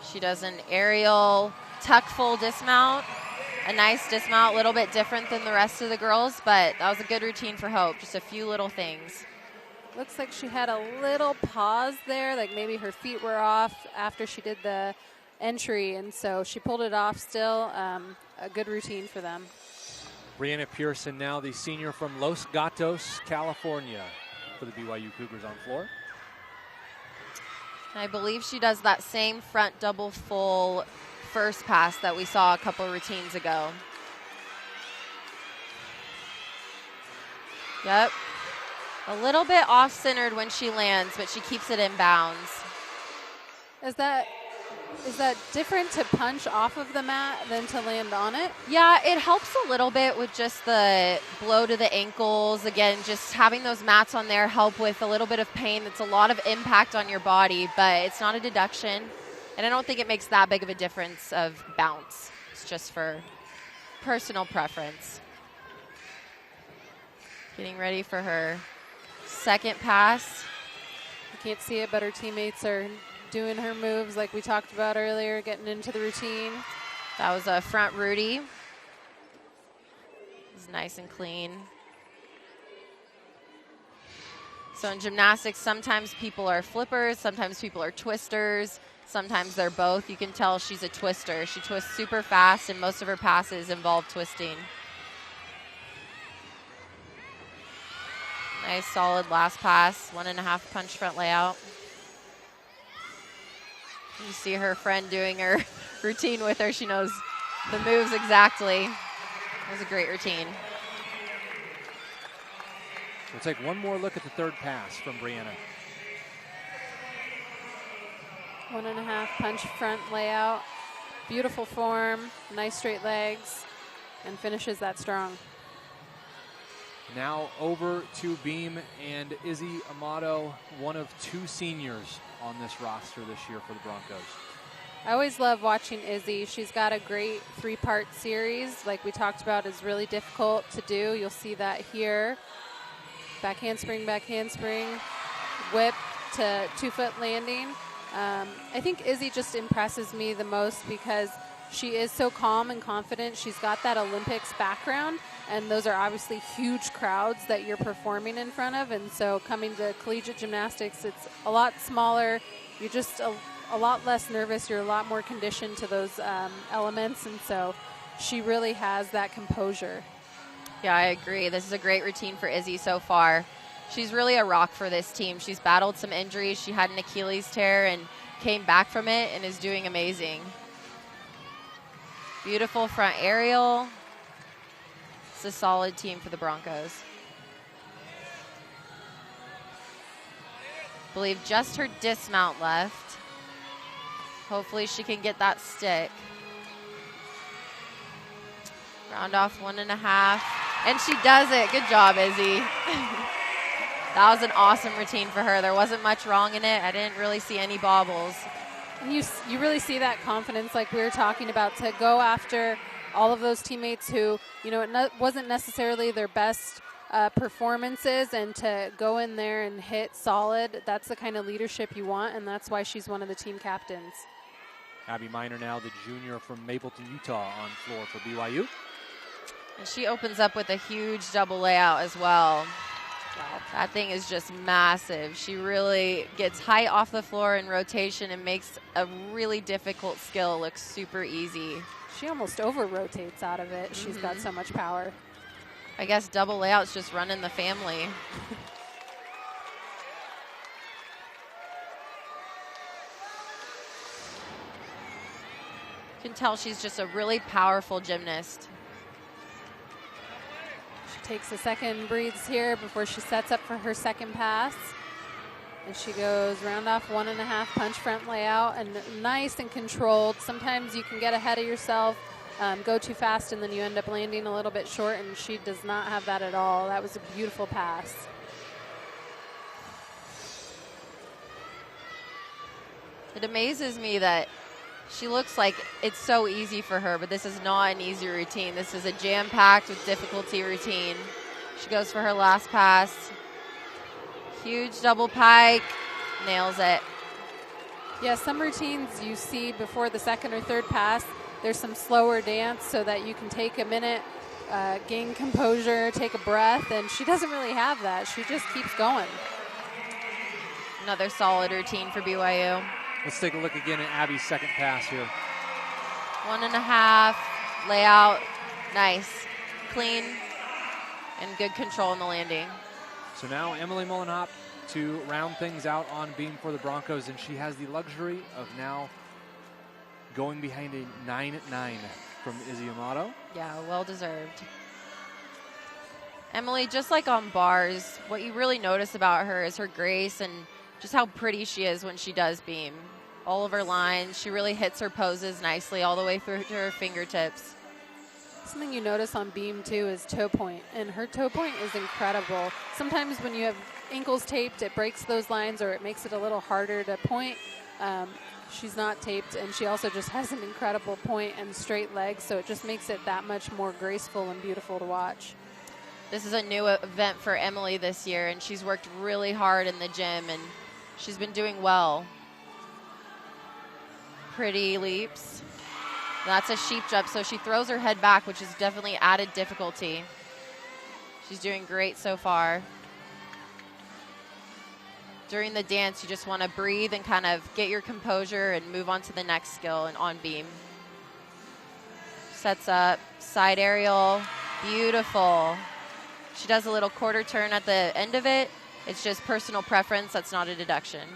She does an aerial tuck full dismount. A nice dismount, a little bit different than the rest of the girls, but that was a good routine for Hope. Just a few little things. Looks like she had a little pause there, like maybe her feet were off after she did the entry, and so she pulled it off still. A good routine for them. Brianna Pearson now the senior from Los Gatos, California for the BYU Cougars on floor. I believe she does that same front double full first pass that we saw a couple routines ago. Yep. A little bit off-centered when she lands, but she keeps it in bounds. Is that Is that different to punch off of the mat than to land on it? Yeah, it helps a little bit with just the blow to the ankles. Again, just having those mats on there help with a little bit of pain. It's a lot of impact on your body, but it's not a deduction. And I don't think it makes that big of a difference of bounce. It's just for personal preference. Getting ready for her second pass. You can't see it, but her teammates are doing her moves like we talked about earlier, getting into the routine. That was a front Rudy. It was nice and clean. So in gymnastics, sometimes people are flippers, sometimes people are twisters, sometimes they're both. You can tell she's a twister. She twists super fast, and most of her passes involve twisting. Nice, solid last pass. 1.5 punch front layout. You see her friend doing her routine with her. She knows the moves exactly. It was a great routine. We'll take one more look at the third pass from Brianna. 1.5 punch front layout. Beautiful form, nice straight legs, and finishes that strong. Now over to beam and Izzy Amato, one of 2 seniors on this roster this year for the Broncos. I always love watching Izzy. She's got a great 3-part series, like we talked about, is really difficult to do. You'll see that here. Back handspring, whip to 2-foot landing. I think Izzy just impresses me the most because she is so calm and confident. She's got that Olympics background, and those are obviously huge crowds that you're performing in front of. And so coming to collegiate gymnastics, it's a lot smaller. You're just a lot less nervous. You're a lot more conditioned to those elements. And so she really has that composure. Yeah, I agree. This is a great routine for Izzy so far. She's really a rock for this team. She's battled some injuries. She had an Achilles tear and came back from it and is doing amazing. Beautiful front aerial. It's a solid team for the Broncos. I believe just her dismount left. Hopefully she can get that stick. Round off 1.5. And she does it. Good job, Izzy. That was an awesome routine for her. There wasn't much wrong in it. I didn't really see any bobbles. And you really see that confidence like we were talking about, to go after all of those teammates who, it wasn't necessarily their best performances, and to go in there and hit solid. That's the kind of leadership you want, and that's why she's one of the team captains. Abby Miner now the junior from Mapleton, Utah, on floor for BYU. And she opens up with a huge double layout as well. Wow, that thing is just massive. She really gets height off the floor in rotation and makes a really difficult skill look super easy. She almost over-rotates out of it. She's got so much power. I guess double layout's just running the family. You can tell she's just a really powerful gymnast. Takes a second, breathes here before she sets up for her second pass. And she goes round off 1.5 punch front layout, and nice and controlled. Sometimes you can get ahead of yourself, go too fast, and then you end up landing a little bit short, and she does not have that at all. That was a beautiful pass. It amazes me that she looks like it's so easy for her, but this is not an easy routine. This is a jam-packed with difficulty routine. She goes for her last pass. Huge double pike. Nails it. Yeah, some routines you see before the second or third pass, there's some slower dance so that you can take a minute, gain composure, take a breath, and she doesn't really have that. She just keeps going. Another solid routine for BYU. Let's take a look again at Abby's second pass here. 1.5 layout. Nice. Clean and good control in the landing. So now Emily Mullenhop to round things out on beam for the Broncos, and she has the luxury of now going behind a 9-9 from Izzy Amato. Yeah, well deserved. Emily, just like on bars, what you really notice about her is her grace and just how pretty she is when she does beam. all of her lines. She really hits her poses nicely all the way through to her fingertips. Something you notice on beam, too, is toe point, and her toe point is incredible. Sometimes when you have ankles taped, it breaks those lines or it makes it a little harder to point. She's not taped, and she also just has an incredible point and straight legs, so it just makes it that much more graceful and beautiful to watch. This is a new event for Emily this year, and she's worked really hard in the gym, and she's been doing well. Pretty leaps. That's a sheep jump, so she throws her head back, which is definitely added difficulty. She's doing great so far. During the dance, you just want to breathe and kind of get your composure and move on to the next skill and on beam. Sets up, side aerial, beautiful. She does a little quarter turn at the end of it. It's just personal preference, that's not a deduction.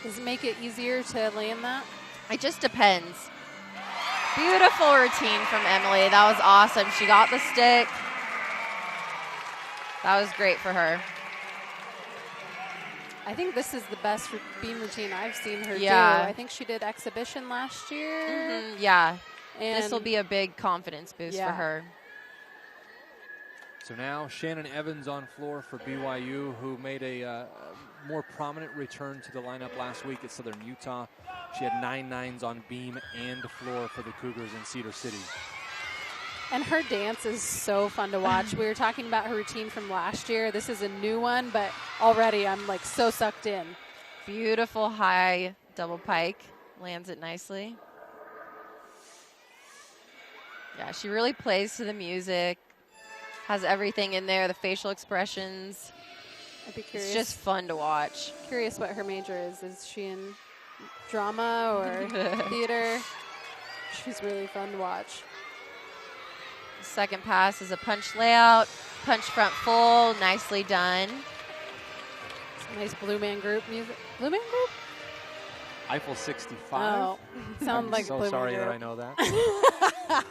Does it make it easier to land that? It just depends. Beautiful routine from Emily. That was awesome. She got the stick. That was great for her. I think this is the best beam routine I've seen her do. I think she did exhibition last year. Yeah. And this will be a big confidence boost for her. So now Shannon Evans on floor for BYU, who made a more prominent return to the lineup last week at Southern Utah. She had 9 9s on beam and floor for the Cougars in Cedar City. And her dance is so fun to watch. We were talking about her routine from last year. This is a new one, but already I'm like so sucked in. Beautiful high double pike. Lands it nicely. Yeah, she really plays to the music. Has everything in there, the facial expressions. I'd be curious. It's just fun to watch. Curious what her major is. Is she in drama or theater? She's really fun to watch. Second pass is a punch layout, punch front full, nicely done. Some nice Blue Man Group music. Blue Man Group? Eiffel 65. Oh, sound like so Blue sorry Man that Group. I know that.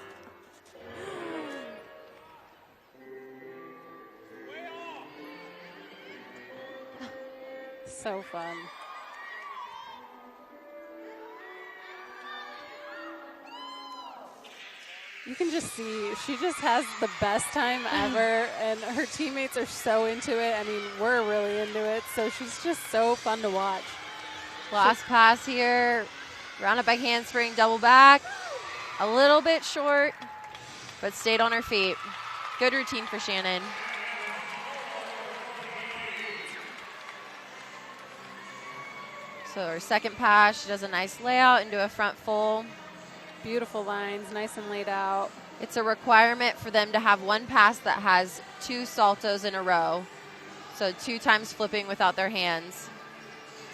So fun. You can just see she just has the best time ever, and her teammates are so into it. I mean, we're really into it, so she's just so fun to watch. Last pass here, round up by handspring, double back. A little bit short, but stayed on her feet. Good routine for Shannon. So her second pass, she does a nice layout into a front full. Beautiful lines, nice and laid out. It's a requirement for them to have one pass that has 2 saltos in a row. So 2 times flipping without their hands.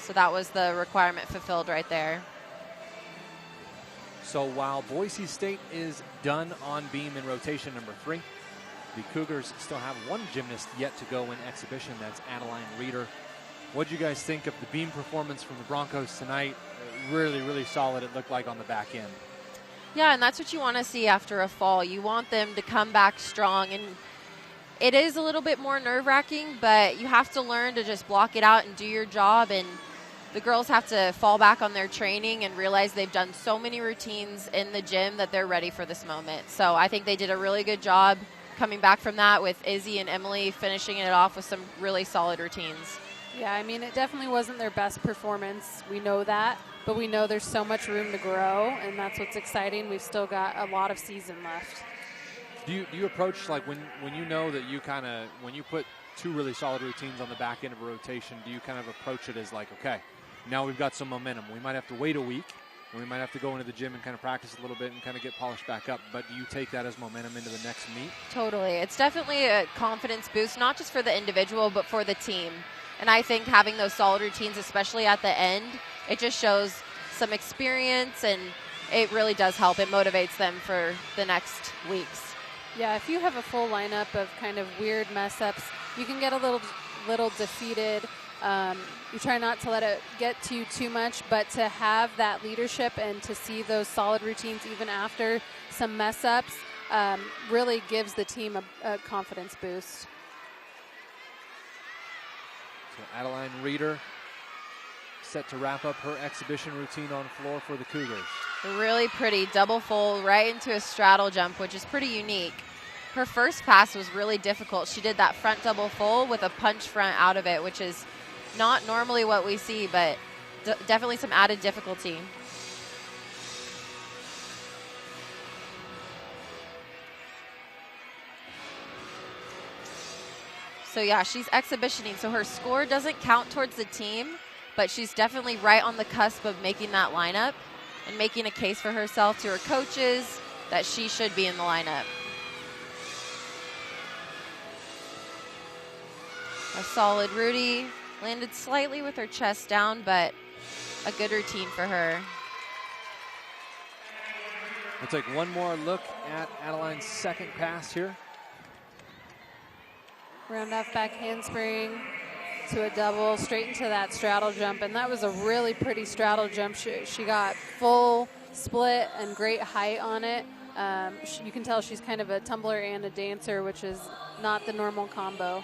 So that was the requirement fulfilled right there. So while Boise State is done on beam in rotation number 3, the Cougars still have one gymnast yet to go in exhibition. That's Adeline Reeder. What do you guys think of the beam performance from the Broncos tonight? Really, really solid it looked like on the back end. Yeah, and that's what you want to see after a fall. You want them to come back strong, and it is a little bit more nerve-wracking, but you have to learn to just block it out and do your job, and the girls have to fall back on their training and realize they've done so many routines in the gym that they're ready for this moment. So I think they did a really good job coming back from that, with Izzy and Emily finishing it off with some really solid routines. Yeah, I mean, it definitely wasn't their best performance. We know that, but we know there's so much room to grow, and that's what's exciting. We've still got a lot of season left. Do you approach, like, when you know that you kind of, when you put 2 really solid routines on the back end of a rotation, do you kind of approach it as like, okay, now we've got some momentum. We might have to wait a week, and we might have to go into the gym and kind of practice a little bit and kind of get polished back up, but do you take that as momentum into the next meet? Totally. It's definitely a confidence boost, not just for the individual, but for the team. And I think having those solid routines, especially at the end, it just shows some experience, and it really does help. It motivates them for the next weeks. Yeah, if you have a full lineup of kind of weird mess-ups, you can get a little defeated. You try not to let it get to you too much, but to have that leadership and to see those solid routines even after some mess-ups really gives the team a confidence boost. So Adeline Reeder set to wrap up her exhibition routine on floor for the Cougars. Really pretty double fold right into a straddle jump, which is pretty unique. Her first pass was really difficult. She did that front double fold with a punch front out of it, which is not normally what we see, but definitely some added difficulty. So yeah, she's exhibitioning, so her score doesn't count towards the team, but she's definitely right on the cusp of making that lineup and making a case for herself to her coaches that she should be in the lineup. A solid Rudy, landed slightly with her chest down, but a good routine for her. We'll take one more look at Adeline's second pass here. Round off back handspring to a double, straight into that straddle jump, and that was a really pretty straddle jump. She got full split and great height on it. You can tell she's kind of a tumbler and a dancer, which is not the normal combo.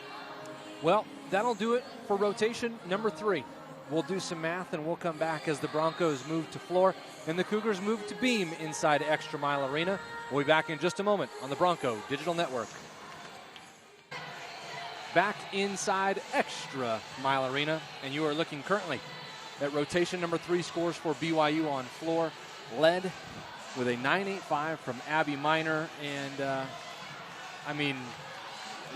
Well, that'll do it for rotation number 3. We'll do some math and we'll come back as the Broncos move to floor and the Cougars move to beam inside Extra Mile Arena. We'll be back in just a moment on the Bronco Digital Network. Back inside Extra Mile Arena, and you are looking currently at rotation number 3 scores for BYU on floor, led with a 9.85 from Abby Miner. And, I mean,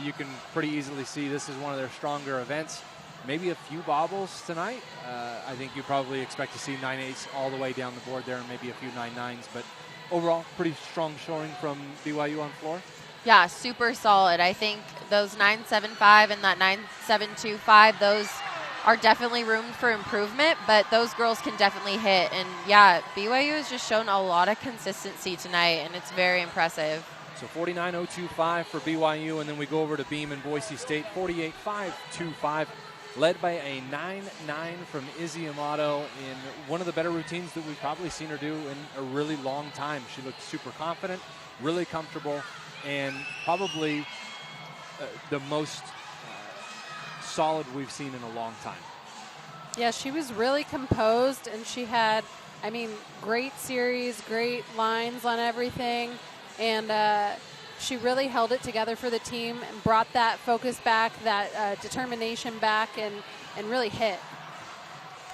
you can pretty easily see this is one of their stronger events. Maybe a few bobbles tonight. I think you probably expect to see 9.8s all the way down the board there and maybe a few 9.9s. But overall, pretty strong showing from BYU on floor. Yeah, super solid. I think those 9.75 and that 9.725, those are definitely room for improvement, but those girls can definitely hit. And yeah, BYU has just shown a lot of consistency tonight, and it's very impressive. So 49.025 for BYU, and then we go over to Beam and Boise State, 48.525, led by a 9.9 from Izzy Amato in one of the better routines that we've probably seen her do in a really long time. She looked super confident, really comfortable, and probably the most solid we've seen in a long time. Yeah, she was really composed, and she had, I mean, great series, great lines on everything, and she really held it together for the team and brought that focus back, that determination back, and really hit.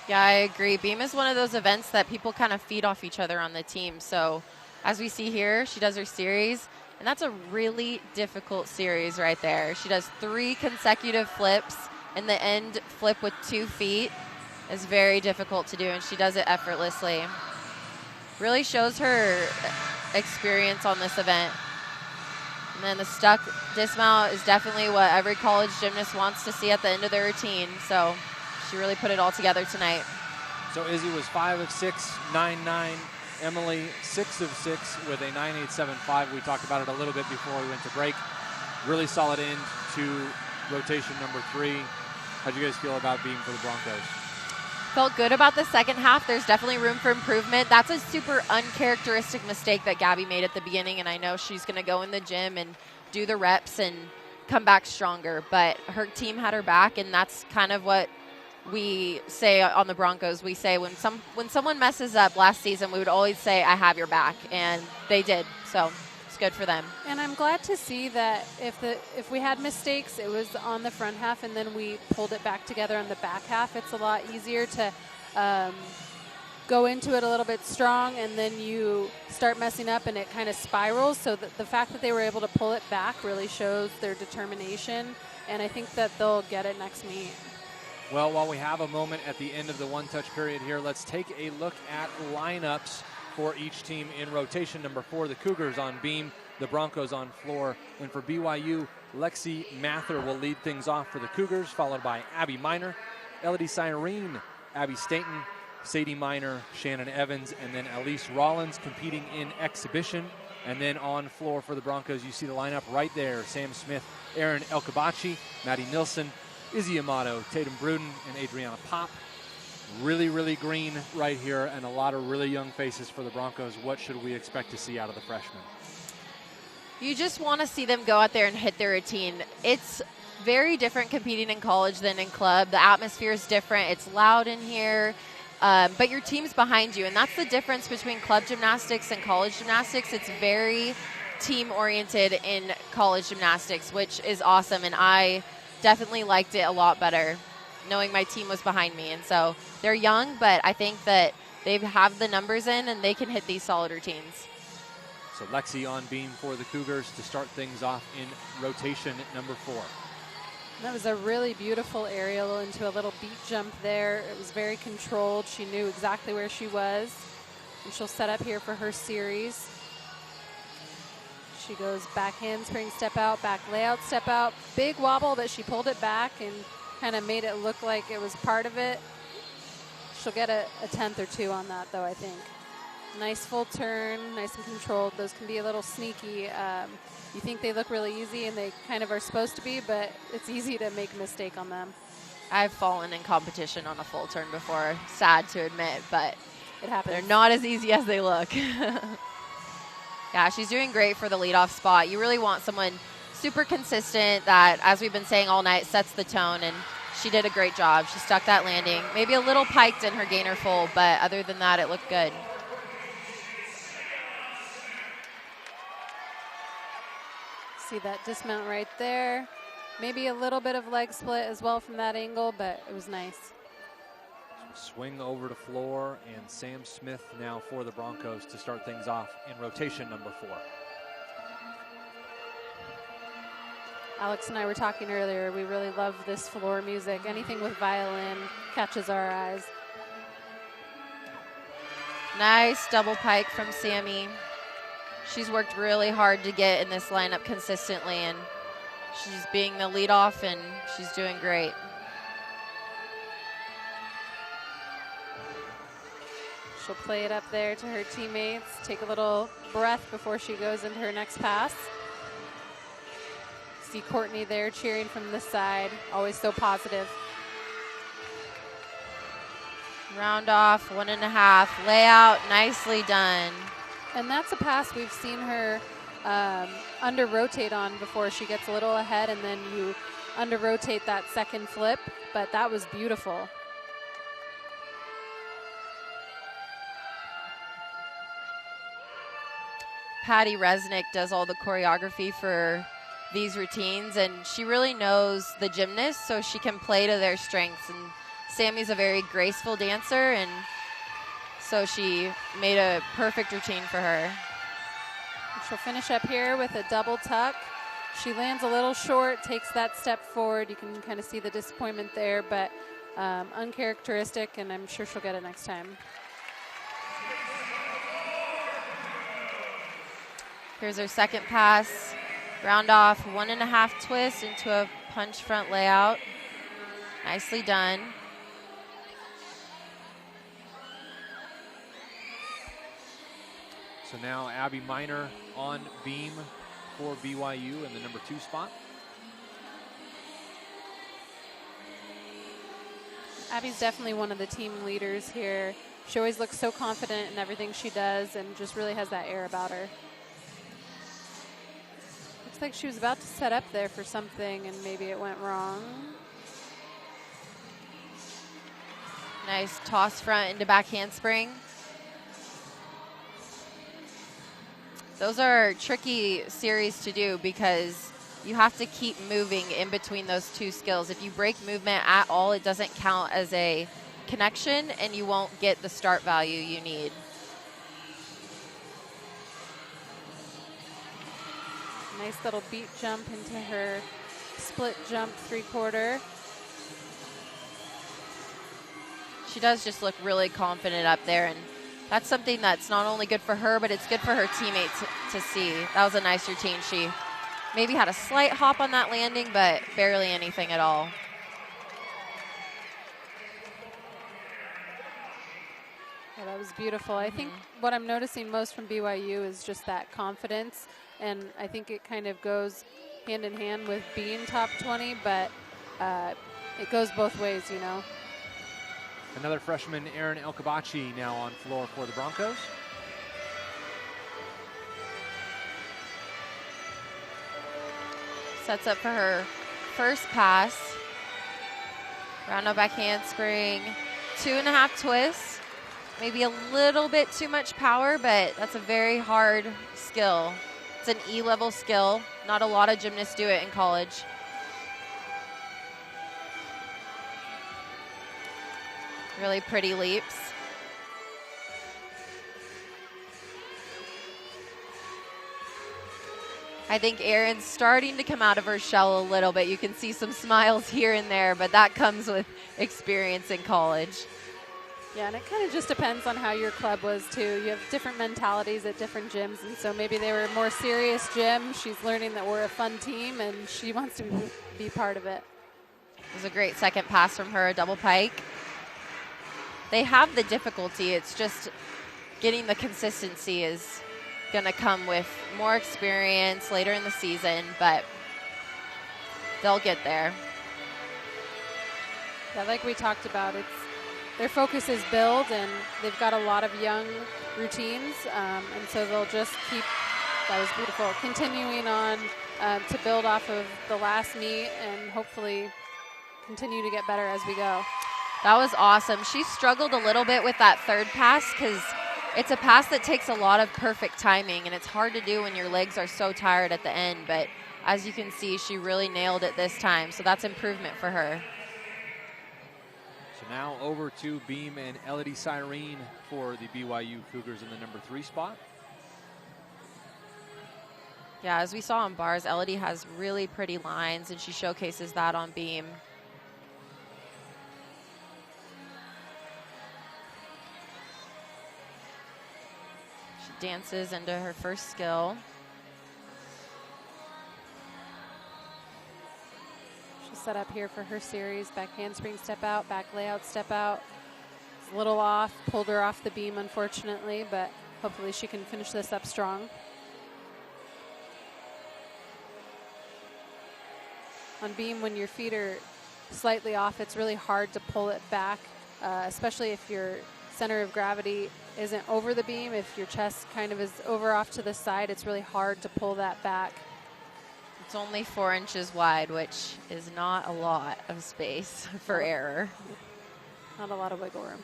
Yeah, I agree. Beam is one of those events that people kind of feed off each other on the team. So as we see here, she does her series, and that's a really difficult series right there. She does 3 consecutive flips, and the end flip with 2 feet is very difficult to do, and she does it effortlessly. Really shows her experience on this event. And then the stuck dismount is definitely what every college gymnast wants to see at the end of their routine. So she really put it all together tonight. So Izzy was 5 of 6, 9.9. Emily 6 of 6 with a 9.875. We talked about it a little bit before we went to break. Really solid end to rotation number 3. How'd you guys feel about being for the Broncos? Felt good about the second half. There's definitely room for improvement. That's a super uncharacteristic mistake that Gabby made at the beginning, and I know she's going to go in the gym and do the reps and come back stronger. But her team had her back, and that's kind of what we say on the Broncos. We say when someone messes up last season, we would always say, I have your back, and they did. So it's good for them. And I'm glad to see that if we had mistakes, it was on the front half, and then we pulled it back together on the back half. It's a lot easier to go into it a little bit strong, and then you start messing up, and it kind of spirals. So the fact that they were able to pull it back really shows their determination, and I think that they'll get it next meet. Well, while we have a moment at the end of the one-touch period here, let's take a look at lineups for each team in rotation number 4. The Cougars on beam, the Broncos on floor. And for BYU, Lexi Mather will lead things off for the Cougars, followed by Abby Miner, Elodie Cyrene, Abby Staten, Sadie Miner, Shannon Evans, and then Elise Rollins competing in exhibition. And then on floor for the Broncos, you see the lineup right there. Sam Smith, Erin Elkabachi, Maddie Nilsson, Izzy Amato, Tatum Bruden, and Adriana Pop. Really, really green right here, and a lot of really young faces for the Broncos. What should we expect to see out of the freshmen? You just want to see them go out there and hit their routine. It's very different competing in college than in club. The atmosphere is different. It's loud in here, but your team's behind you, and that's the difference between club gymnastics and college gymnastics. It's very team-oriented in college gymnastics, which is awesome, and I definitely liked it a lot better, knowing my team was behind me. And so they're young, but I think that they have the numbers in, and they can hit these solid routines. So Lexi on beam for the Cougars to start things off in rotation at number 4. That was a really beautiful aerial into a little beat jump there. It was very controlled. She knew exactly where she was. And she'll set up here for her series. She goes back handspring, step out, back layout, step out. Big wobble, but she pulled it back and kind of made it look like it was part of it. She'll get a 10th or 2 on that, though, I think. Nice full turn, nice and controlled. Those can be a little sneaky. You think they look really easy, and they kind of are supposed to be, but it's easy to make a mistake on them. I've fallen in competition on a full turn before, sad to admit, but it happens. They're not as easy as they look. Yeah, she's doing great for the leadoff spot. You really want someone super consistent that, as we've been saying all night, sets the tone, and she did a great job. She stuck that landing. Maybe a little piked in her gainer full, but other than that, it looked good. See that dismount right there. Maybe a little bit of leg split as well from that angle, but it was nice. Swing over to floor, and Sam Smith now for the Broncos to start things off in rotation number 4. Alex and I were talking earlier, we really love this floor music. Anything with violin catches our eyes. Nice double pike from Sammy. She's worked really hard to get in this lineup consistently, and she's being the leadoff, and she's doing great. She'll play it up there to her teammates, take a little breath before she goes into her next pass. See Courtney there cheering from the side, always so positive. Round off, 1.5, layout, nicely done. And that's a pass we've seen her under rotate on before. She gets a little ahead, and then you under rotate that second flip, but that was beautiful. Patty Resnick does all the choreography for these routines, and she really knows the gymnasts, so she can play to their strengths. And Sammy's a very graceful dancer, and so she made a perfect routine for her. She'll finish up here with a double tuck. She lands a little short, takes that step forward. You can kind of see the disappointment there, but uncharacteristic, and I'm sure she'll get it next time. Here's her second pass. Round off, 1.5 twist into a punch front layout. Nicely done. So now Abby Miner on beam for BYU in the number 2 spot. Abby's definitely one of the team leaders here. She always looks so confident in everything she does and just really has that air about her. Looks like she was about to set up there for something and maybe it went wrong. Nice toss front into back handspring. Those are tricky series to do because you have to keep moving in between those two skills. If you break movement at all, it doesn't count as a connection and you won't get the start value you need. Nice little beat jump into her split jump 3/4. She does just look really confident up there, and that's something that's not only good for her, but it's good for her teammates to see. That was a nice routine. She maybe had a slight hop on that landing, but barely anything at all. Well, that was beautiful. I think what I'm noticing most from BYU is just that confidence, and I think it kind of goes hand in hand with being top 20, but it goes both ways, you know. Another freshman, Erin Elkabachi, now on floor for the Broncos. Sets up for her first pass. Round up back handspring. 2.5 twists. Maybe a little bit too much power, but that's a very hard skill. It's an E-level skill. Not a lot of gymnasts do it in college. Really pretty leaps. I think Erin's starting to come out of her shell a little bit. You can see some smiles here and there, but that comes with experience in college. Yeah, and it kind of just depends on how your club was, too. You have different mentalities at different gyms, and so maybe they were a more serious gym. She's learning that we're a fun team, and she wants to be part of it. It was a great second pass from her, a double pike. They have the difficulty. It's just getting the consistency is going to come with more experience later in the season, but they'll get there. Yeah, like we talked about, their focus is build, and they've got a lot of young routines, and so they'll just keep, that was beautiful, continuing on to build off of the last meet and hopefully continue to get better as we go. That was awesome. She struggled a little bit with that third pass because it's a pass that takes a lot of perfect timing, and it's hard to do when your legs are so tired at the end. But as you can see, she really nailed it this time, so that's improvement for her. So now over to Beam and Elodie Cyrene for the BYU Cougars in the number 3 spot. Yeah, as we saw on bars, Elodie has really pretty lines, and she showcases that on beam. Dances into her first skill. She's set up here for her series. Back handspring step out, back layout step out. It's a little off, pulled her off the beam unfortunately, but hopefully she can finish this up strong. On beam, when your feet are slightly off, it's really hard to pull it back, especially if your center of gravity isn't over the beam. If your chest kind of is over off to the side, it's really hard to pull that back. It's only 4 inches wide, which is not a lot of space for error. Not a lot of wiggle room.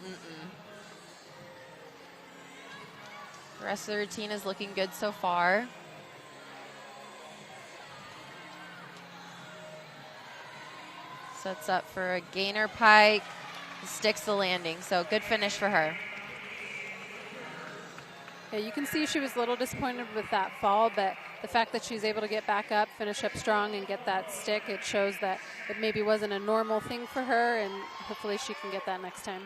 The rest of the routine is looking good so far. Sets up for a gainer pike. Sticks the landing, so good finish for her. Yeah, you can see she was a little disappointed with that fall, but the fact that she's able to get back up, finish up strong, and get that stick, it shows that it maybe wasn't a normal thing for her, and hopefully she can get that next time.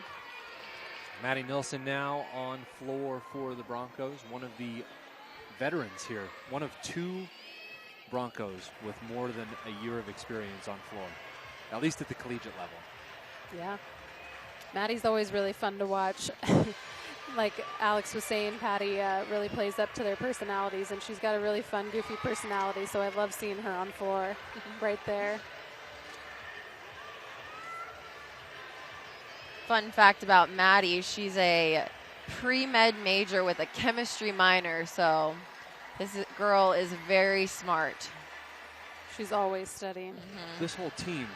Maddie Nilsson now on floor for the Broncos, one of the veterans here, one of 2 Broncos with more than a year of experience on floor, at least at the collegiate level. Yeah. Maddie's always really fun to watch. Like Alex was saying, Patty really plays up to their personalities, and she's got a really fun, goofy personality, so I love seeing her on floor right there. Fun fact about Maddie, she's a pre-med major with a chemistry minor, so this girl is very smart. She's always studying. This whole team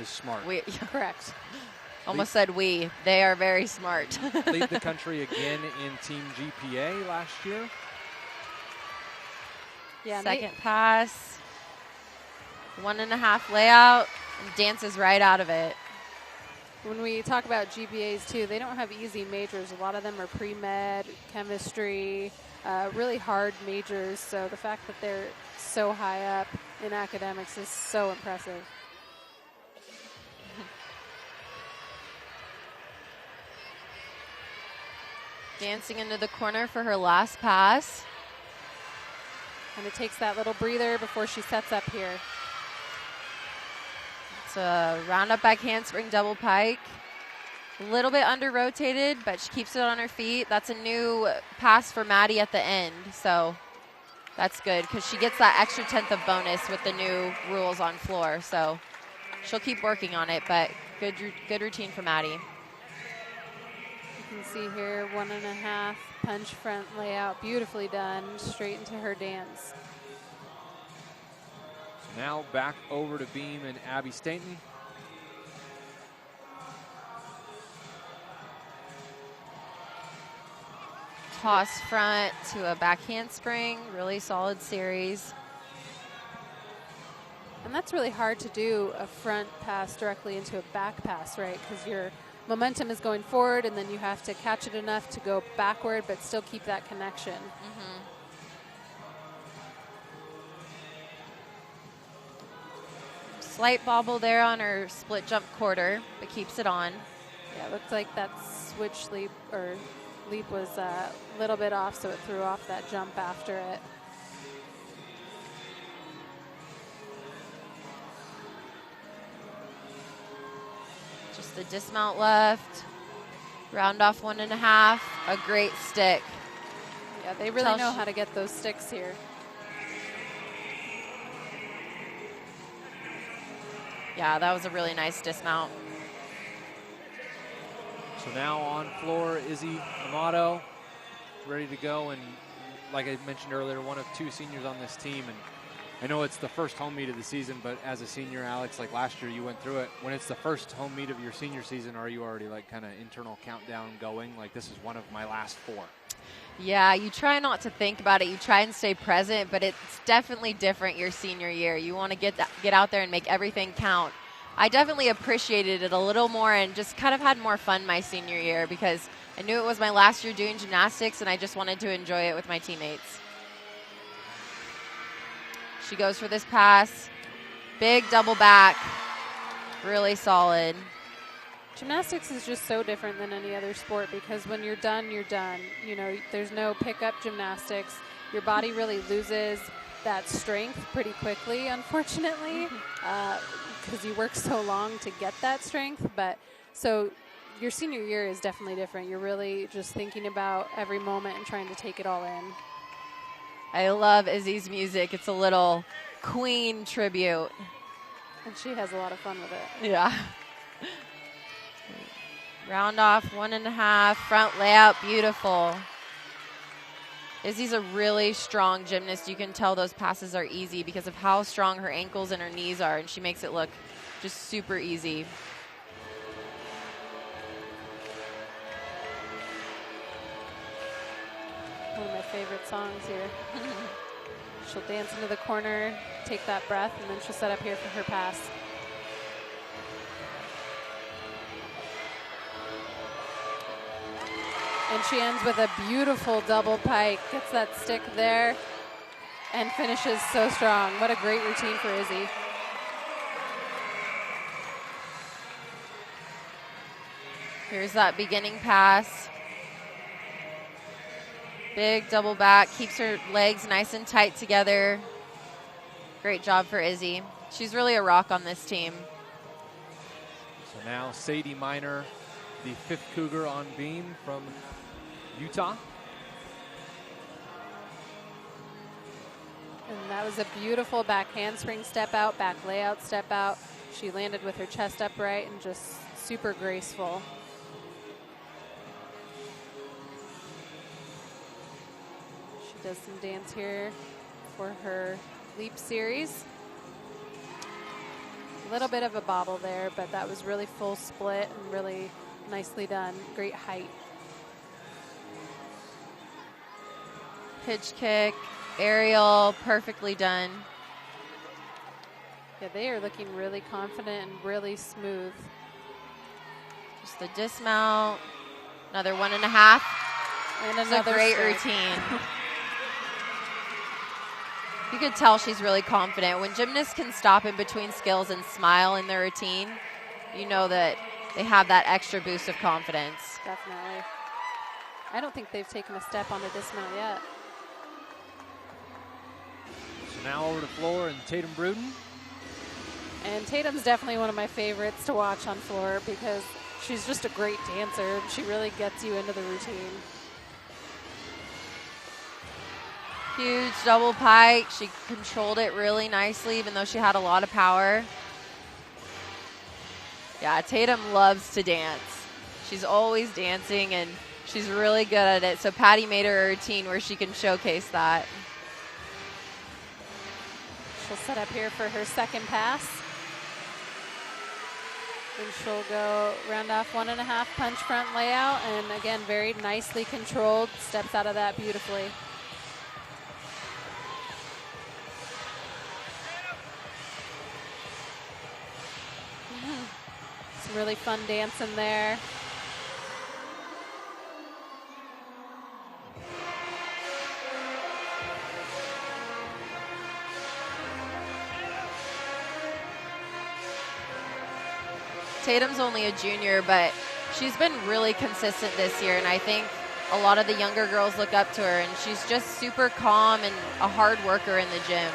is smart. Correct. Almost said we. They are very smart. Lead the country again in team GPA last year. Yeah. Second pass. 1.5 layout. And dances right out of it. When we talk about GPAs too, they don't have easy majors. A lot of them are pre-med, chemistry, really hard majors. So the fact that they're so high up in academics is so impressive. Dancing into the corner for her last pass. And it takes that little breather before she sets up here. It's a round up back handspring double pike. A little bit under rotated, but she keeps it on her feet. That's a new pass for Maddie at the end, so that's good because she gets that extra 10th of bonus with the new rules on floor. So she'll keep working on it, but good routine for Maddie. You can see here 1.5 punch front layout, beautifully done, straight into her dance. Now back over to Beam and Abby Stainton. Toss front to a back handspring, really solid series. And that's really hard to do, a front pass directly into a back pass, right? Because your momentum is going forward, and then you have to catch it enough to go backward, but still keep that connection. Mm-hmm. Slight bobble there on her split jump quarter, but keeps it on. Yeah, it looks like that switch leap or leap was a little bit off, so it threw off that jump after it. Just the dismount left. Round off 1.5. A great stick. Yeah, they really know how to get those sticks here. Yeah, that was a really nice dismount. So now on floor, Izzy Amato, ready to go. And like I mentioned earlier, one of 2 seniors on this team. And I know it's the first home meet of the season, but as a senior, Alex, like last year you went through it. When it's the first home meet of your senior season, are you already like kind of internal countdown going? Like, this is one of my last 4. Yeah, you try not to think about it. You try and stay present, but it's definitely different your senior year. You want to get out there and make everything count. I definitely appreciated it a little more and just kind of had more fun my senior year because I knew it was my last year doing gymnastics and I just wanted to enjoy it with my teammates. She goes for this pass. Big double back. Really solid. Gymnastics is just so different than any other sport because when you're done, you're done. You know, there's no pickup gymnastics. Your body really loses that strength pretty quickly, unfortunately, because you work so long to get that strength. But so your senior year is definitely different. You're really just thinking about every moment and trying to take it all in. I love Izzy's music. It's a little Queen tribute. And she has a lot of fun with it. Yeah. Round off 1.5, front layout, beautiful. Izzy's a really strong gymnast. You can tell those passes are easy because of how strong her ankles and her knees are, and she makes it look just super easy. One of my favorite songs here. She'll dance into the corner, take that breath, and then she'll set up here for her pass. And she ends with a beautiful double pike, gets that stick there, and finishes so strong. What a great routine for Izzy. Here's that beginning pass. Big double back, keeps her legs nice and tight together. Great job for Izzy. She's really a rock on this team. So now Sadie Miner, the 5th Cougar on beam from Utah. And that was a beautiful back handspring step out, back layout step out. She landed with her chest upright and just super graceful. She does some dance here for her leap series. A little bit of a bobble there, but that was really full split and really nicely done. Great height. Pitch kick, aerial, perfectly done. Yeah, they are looking really confident and really smooth. Just the dismount, another 1.5. And It's another a great strike. routine. You could tell she's really confident. When gymnasts can stop in between skills and smile in their routine, you know that they have that extra boost of confidence. Definitely. I don't think they've taken a step on a dismount yet. So now over to floor and Tatum Bruden. And Tatum's definitely one of my favorites to watch on floor because she's just a great dancer. She really gets you into the routine. Huge double pike. She controlled it really nicely, even though she had a lot of power. Yeah, Tatum loves to dance. She's always dancing, and she's really good at it. So Patty made her a routine where she can showcase that. She'll set up here for her second pass. And she'll go round off 1.5 punch front layout, and again, very nicely controlled, steps out of that beautifully. Some really fun dancing there. Tatum's only a junior, but she's been really consistent this year, and I think a lot of the younger girls look up to her, and she's just super calm and a hard worker in the gym.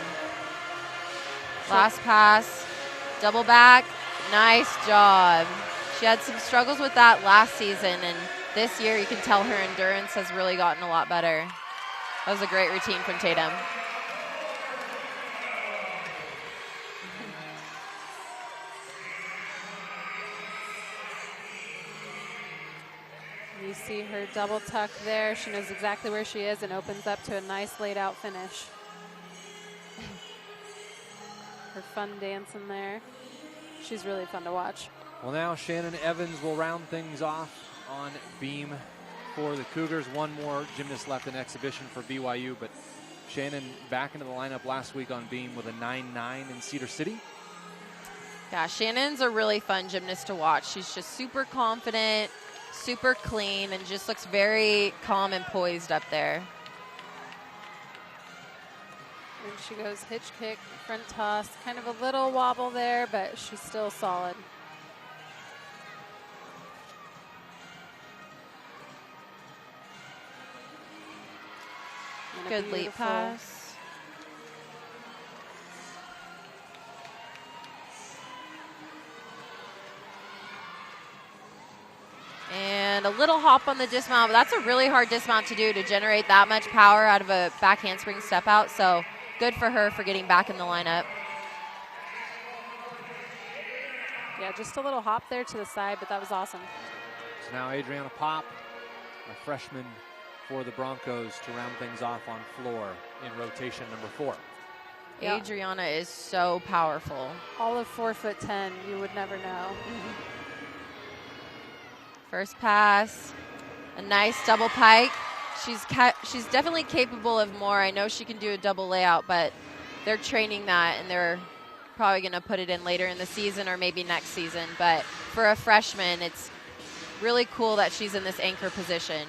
Last pass, double back, nice job. She had some struggles with that last season, and this year you can tell her endurance has really gotten a lot better. That was a great routine from Tatum. You see her double tuck there. She knows exactly where she is and opens up to a nice laid out finish. Her fun dancing there. She's really fun to watch. Well, now Shannon Evans will round things off on beam for the Cougars. One more gymnast left in exhibition for BYU, but Shannon back into the lineup last week on beam with a 9.9 in Cedar City. Yeah, Shannon's a really fun gymnast to watch. She's just super confident, super clean, and just looks very calm and poised up there. And she goes hitch kick, front toss, kind of a little wobble there, but she's still solid. Good leap pass. And a little hop on the dismount, but that's a really hard dismount to do to generate that much power out of a back handspring step out. So good for her for getting back in the lineup. Yeah, just a little hop there to the side, but that was awesome. So now Adriana Pop, a freshman for the Broncos, to round things off on floor in rotation number 4. Yeah. Adriana is so powerful. All of 4'10", you would never know. First pass, a nice double pike. She's definitely capable of more. I know she can do a double layout, but they're training that, and they're probably going to put it in later in the season or maybe next season. But for a freshman, it's really cool that she's in this anchor position.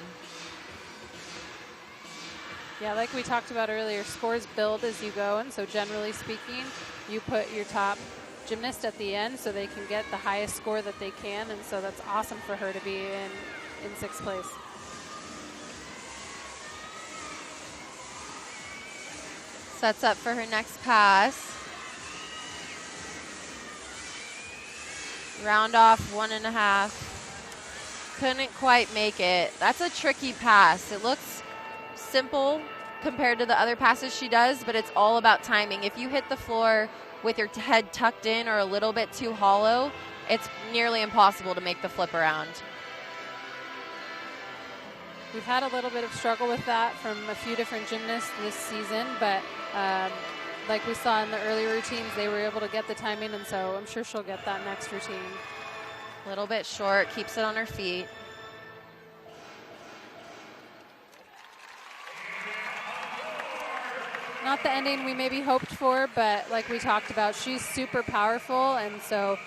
Yeah, like we talked about earlier, scores build as you go, and so generally speaking, you put your top gymnast at the end so they can get the highest score that they can, and so that's awesome for her to be in 6th place. Sets up for her next pass. Round off 1.5. Couldn't quite make it. That's a tricky pass. It looks simple compared to the other passes she does, but it's all about timing. If you hit the floor with your head tucked in or a little bit too hollow, it's nearly impossible to make the flip around. We've had a little bit of struggle with that from a few different gymnasts this season, but like we saw in the earlier routines, they were able to get the timing, and so I'm sure she'll get that next routine. A little bit short, keeps it on her feet. Not the ending we maybe hoped for, but like we talked about, she's super powerful, and so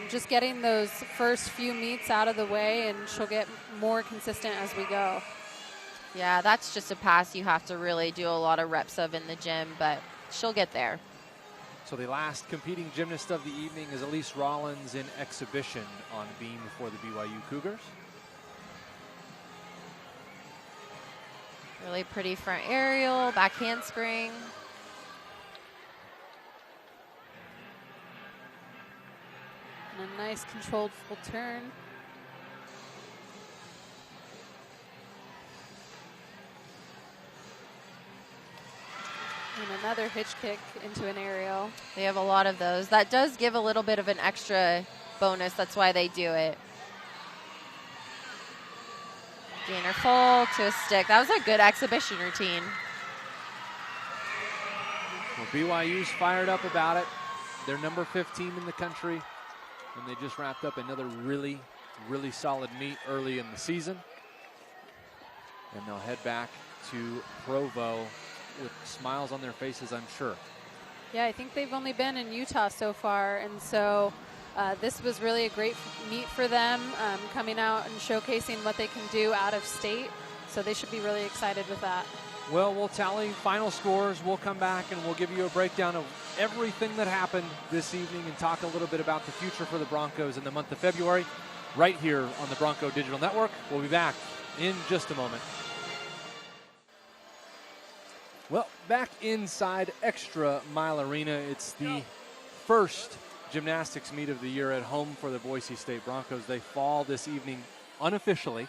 just getting those first few meets out of the way, and she'll get more consistent as we go. Yeah, that's just a pass you have to really do a lot of reps of in the gym, but she'll get there. So the last competing gymnast of the evening is Elise Rollins in exhibition on beam for the BYU Cougars. Really pretty front aerial, back handspring. And a nice controlled full turn. And another hitch kick into an aerial. They have a lot of those. That does give a little bit of an extra bonus. That's why they do it. Gainer full to a stick. That was a good exhibition routine. Well, BYU's fired up about it. They're number 15 in the country, and they just wrapped up another really, really solid meet early in the season. And they'll head back to Provo with smiles on their faces, I'm sure. Yeah, I think they've only been in Utah so far, and so this was really a great meet for them, coming out and showcasing what they can do out of state. So they should be really excited with that. Well, we'll tally final scores. We'll come back and we'll give you a breakdown of everything that happened this evening and talk a little bit about the future for the Broncos in the month of February right here on the Bronco Digital Network. We'll be back in just a moment. Well, back inside Extra Mile Arena, it's the first gymnastics meet of the year at home for the Boise State Broncos. They fall this evening unofficially.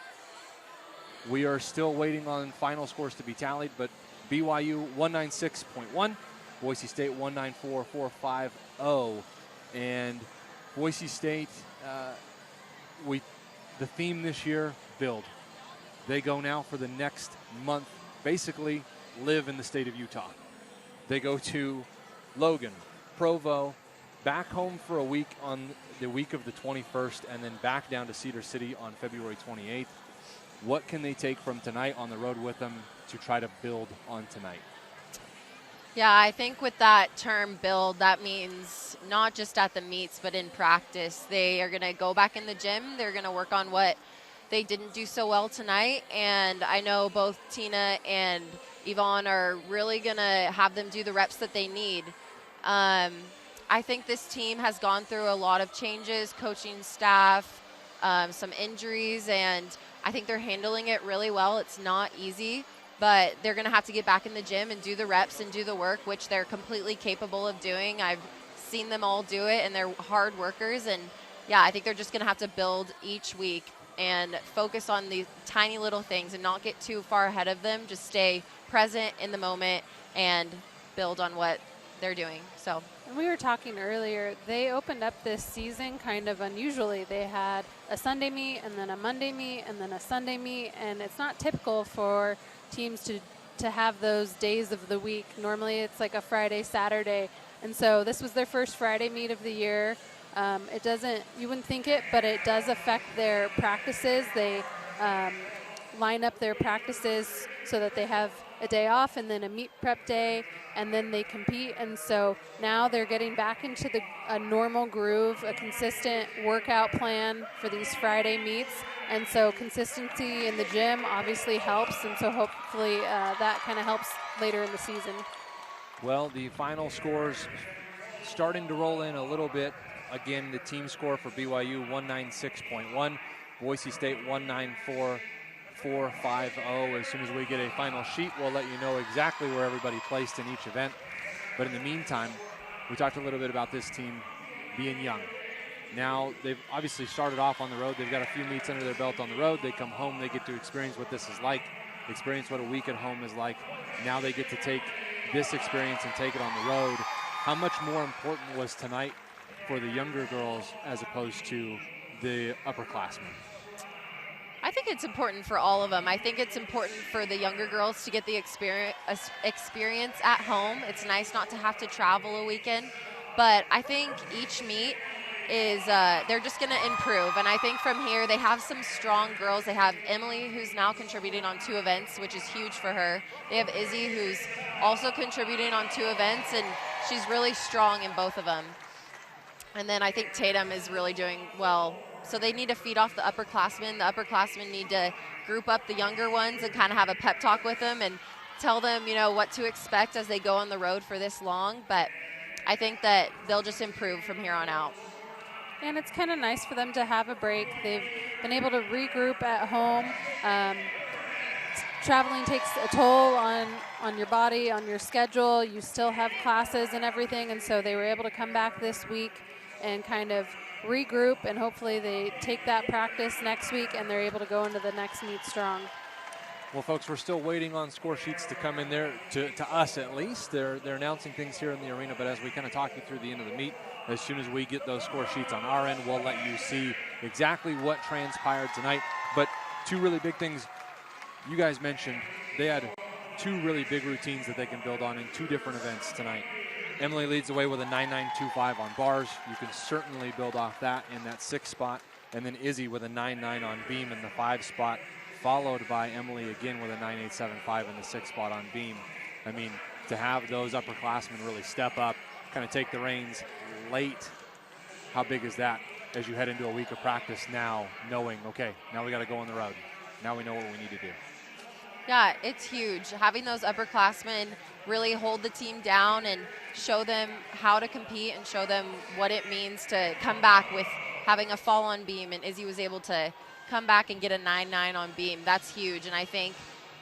We are still waiting on final scores to be tallied, but BYU 196.1, Boise State 194.450, and Boise State, the theme this year, build. They go now for the next month, basically live in the state of Utah. They go to Logan, Provo, back home for a week on the week of the 21st, and then back down to Cedar City on February 28th. What can they take from tonight on the road with them to try to build on tonight? Yeah, I think with that term build, that means not just at the meets, but in practice. They are going to go back in the gym. They're going to work on what they didn't do so well tonight. And I know both Tina and Yvonne are really going to have them do the reps that they need. I think this team has gone through a lot of changes, coaching staff, some injuries, and I think they're handling it really well. It's not easy, but they're going to have to get back in the gym and do the reps and do the work, which they're completely capable of doing. I've seen them all do it, and they're hard workers. And, yeah, I think they're just going to have to build each week and focus on these tiny little things and not get too far ahead of them. Just stay present in the moment and build on what they're doing. So. And we were talking earlier, they opened up this season kind of unusually. They had a Sunday meet and then a Monday meet and then a Sunday meet, and it's not typical for teams to have those days of the week. Normally it's like a Friday, Saturday, and so this was their first Friday meet of the year. It doesn't, you wouldn't think it, but it does affect their practices. They line up their practices so that they have a day off and then a meet prep day, and then they compete. And so now they're getting back into a normal groove, a consistent workout plan for these Friday meets. And so consistency in the gym obviously helps, and so hopefully that kind of helps later in the season. Well, the final scores starting to roll in a little bit. Again, the team score for BYU 196.1, Boise State 194.450. As soon as we get a final sheet, we'll let you know exactly where everybody placed in each event. But in the meantime, we talked a little bit about this team being young. Now, they've obviously started off on the road. They've got a few meets under their belt on the road. They come home, they get to experience what this is like, experience what a week at home is like. Now they get to take this experience and take it on the road. How much more important was tonight for the younger girls as opposed to the upperclassmen? I think it's important for all of them. I think it's important for the younger girls to get the experience at home. It's nice not to have to travel a weekend, but I think each meet is they're just going to improve. And I think from here they have some strong girls. They have Emily, who's now contributing on 2 events, which is huge for her. They have Izzy, who's also contributing on 2 events, and she's really strong in both of them. And then I think Tatum is really doing well. So they need to feed off the upperclassmen. The upperclassmen need to group up the younger ones and kind of have a pep talk with them and tell them, you know, what to expect as they go on the road for this long. But I think that they'll just improve from here on out. And it's kind of nice for them to have a break. They've been able to regroup at home. Traveling takes a toll on your body, on your schedule. You still have classes and everything, and so they were able to come back this week and kind of regroup, and hopefully they take that practice next week and they're able to go into the next meet strong. Well, folks, we're still waiting on score sheets to come in there, to us at least. They're announcing things here in the arena, but as we kind of talk you through the end of the meet, as soon as we get those score sheets on our end, we'll let you see exactly what transpired tonight. But 2 really big things you guys mentioned. They had 2 really big routines that they can build on in 2 different events tonight. Emily leads the way with a 9.925 on bars. You can certainly build off that in that 6th spot. And then Izzy with a 9.9 on beam in the 5 spot, followed by Emily again with a 9.875 in the 6th spot on beam. I mean, to have those upperclassmen really step up, kind of take the reins late, how big is that as you head into a week of practice now, knowing, okay, now we got to go on the road. Now we know what we need to do. Yeah, it's huge. Having those upperclassmen really hold the team down and show them how to compete and show them what it means to come back with having a fall on beam. And Izzy was able to come back and get a 9.9 on beam. That's huge. And I think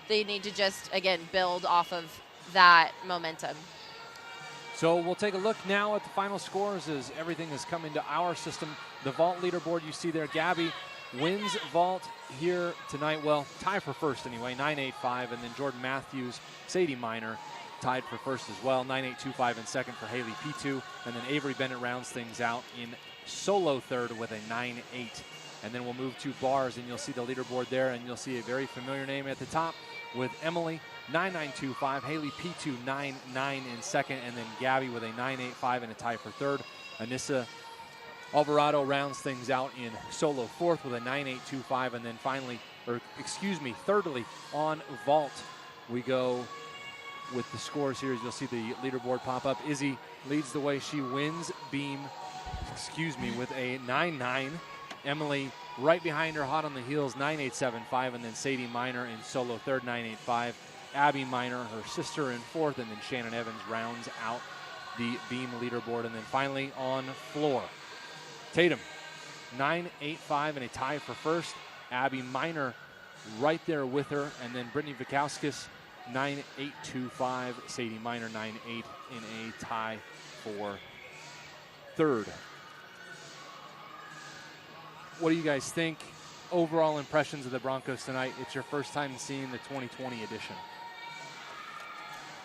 they need to just, again, build off of that momentum. So we'll take a look now at the final scores as everything is coming to our system. The vault leaderboard you see there, Gabby wins vault here tonight. Well, tie for first anyway, 9.85. And then Jordan Matthews, Sadie Minor, tied for first as well, 9.825 in second for Haley P2. And then Avery Bennett rounds things out in solo third with a 9.8. And then we'll move to bars, and you'll see the leaderboard there, and you'll see a very familiar name at the top with Emily, 9.925, Haley P2, 9.9 in second, and then Gabby with a 9.85 and a tie for third. Anissa Alvarado rounds things out in solo fourth with a 9.825, and then finally, thirdly on vault, we go with the scores here. As you'll see the leaderboard pop up. Izzy leads the way. She wins beam, with a 9.9. Emily right behind her, hot on the heels, 9.875, and then Sadie Minor in solo third, 9.85. Abby Minor, her sister, in fourth, and then Shannon Evans rounds out the beam leaderboard. And then finally on floor, Tatum, 9.85 and a tie for first. Abby Minor right there with her, and then Brittany Vikauskas, 9.825. Sadie Minor, 9.8 in a tie for third. What do you guys think? Overall impressions of the Broncos tonight. It's your first time seeing the 2020 edition.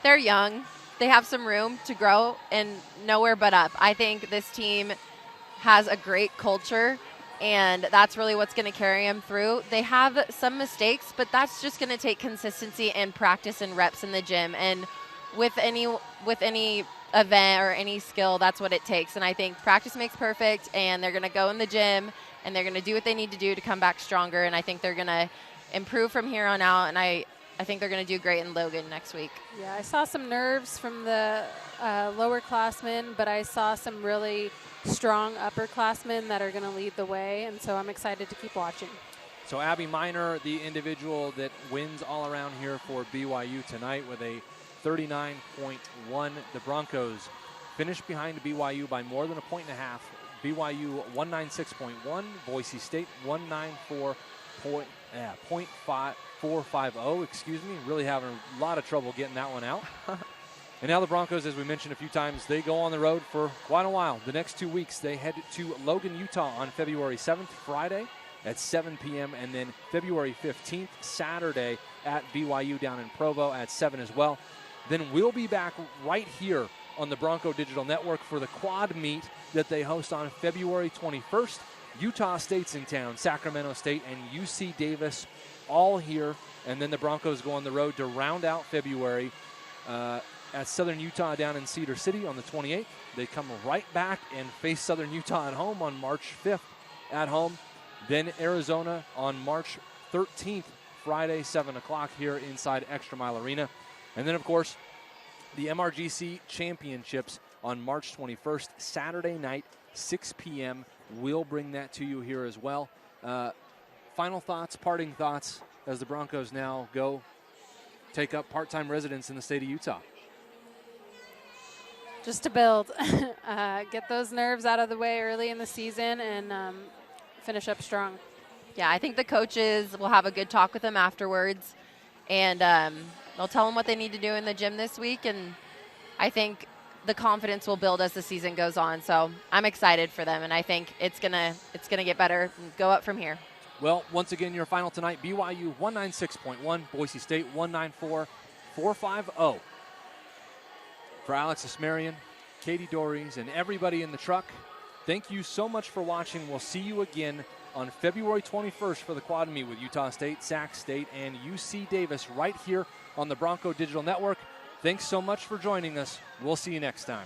They're young. They have some room to grow and nowhere but up. I think this team has a great culture, and that's really what's going to carry them through. They have some mistakes, but that's just going to take consistency and practice and reps in the gym. And with any event or any skill, that's what it takes. And I think practice makes perfect, and they're going to go in the gym and they're going to do what they need to do to come back stronger. And I think they're going to improve from here on out. And I think they're going to do great in Logan next week. Yeah, I saw some nerves from the lower classmen, but I saw some really strong upperclassmen that are going to lead the way. And so I'm excited to keep watching. So Abby Minor, the individual that wins all around here for BYU tonight with a 39.1. The Broncos finished behind BYU by more than a point and a half. BYU 196.1, Boise State 194.450. Really having a lot of trouble getting that one out. And now the Broncos, as we mentioned a few times, they go on the road for quite a while. The next 2 weeks, they head to Logan, Utah on February 7th, Friday at 7 p.m. And then February 15th, Saturday at BYU down in Provo at 7 as well. Then we'll be back right here on the Bronco Digital Network for the quad meet that they host on February 21st. Utah State's in town, Sacramento State and UC Davis all here. And then the Broncos go on the road to round out February at Southern Utah down in Cedar City on the 28th. They come right back and face Southern Utah at home on March 5th at home. Then Arizona on March 13th, Friday, 7 o'clock here inside Extra Mile Arena. And then, of course, the MRGC Championships on March 21st, Saturday night, 6 p.m. We'll bring that to you here as well. Final thoughts, parting thoughts, as the Broncos now go take up part-time residence in the state of Utah. Just to build, get those nerves out of the way early in the season and finish up strong. Yeah, I think the coaches will have a good talk with them afterwards, and they'll tell them what they need to do in the gym this week, and I think the confidence will build as the season goes on. So I'm excited for them, and I think it's gonna get better and go up from here. Well, once again, your final tonight, BYU 196.1, Boise State 194.450. For Alex Asmarian, Katie Dorries, and everybody in the truck, thank you so much for watching. We'll see you again on February 21st for the quad meet with Utah State, Sac State, and UC Davis right here on the Bronco Digital Network. Thanks so much for joining us. We'll see you next time.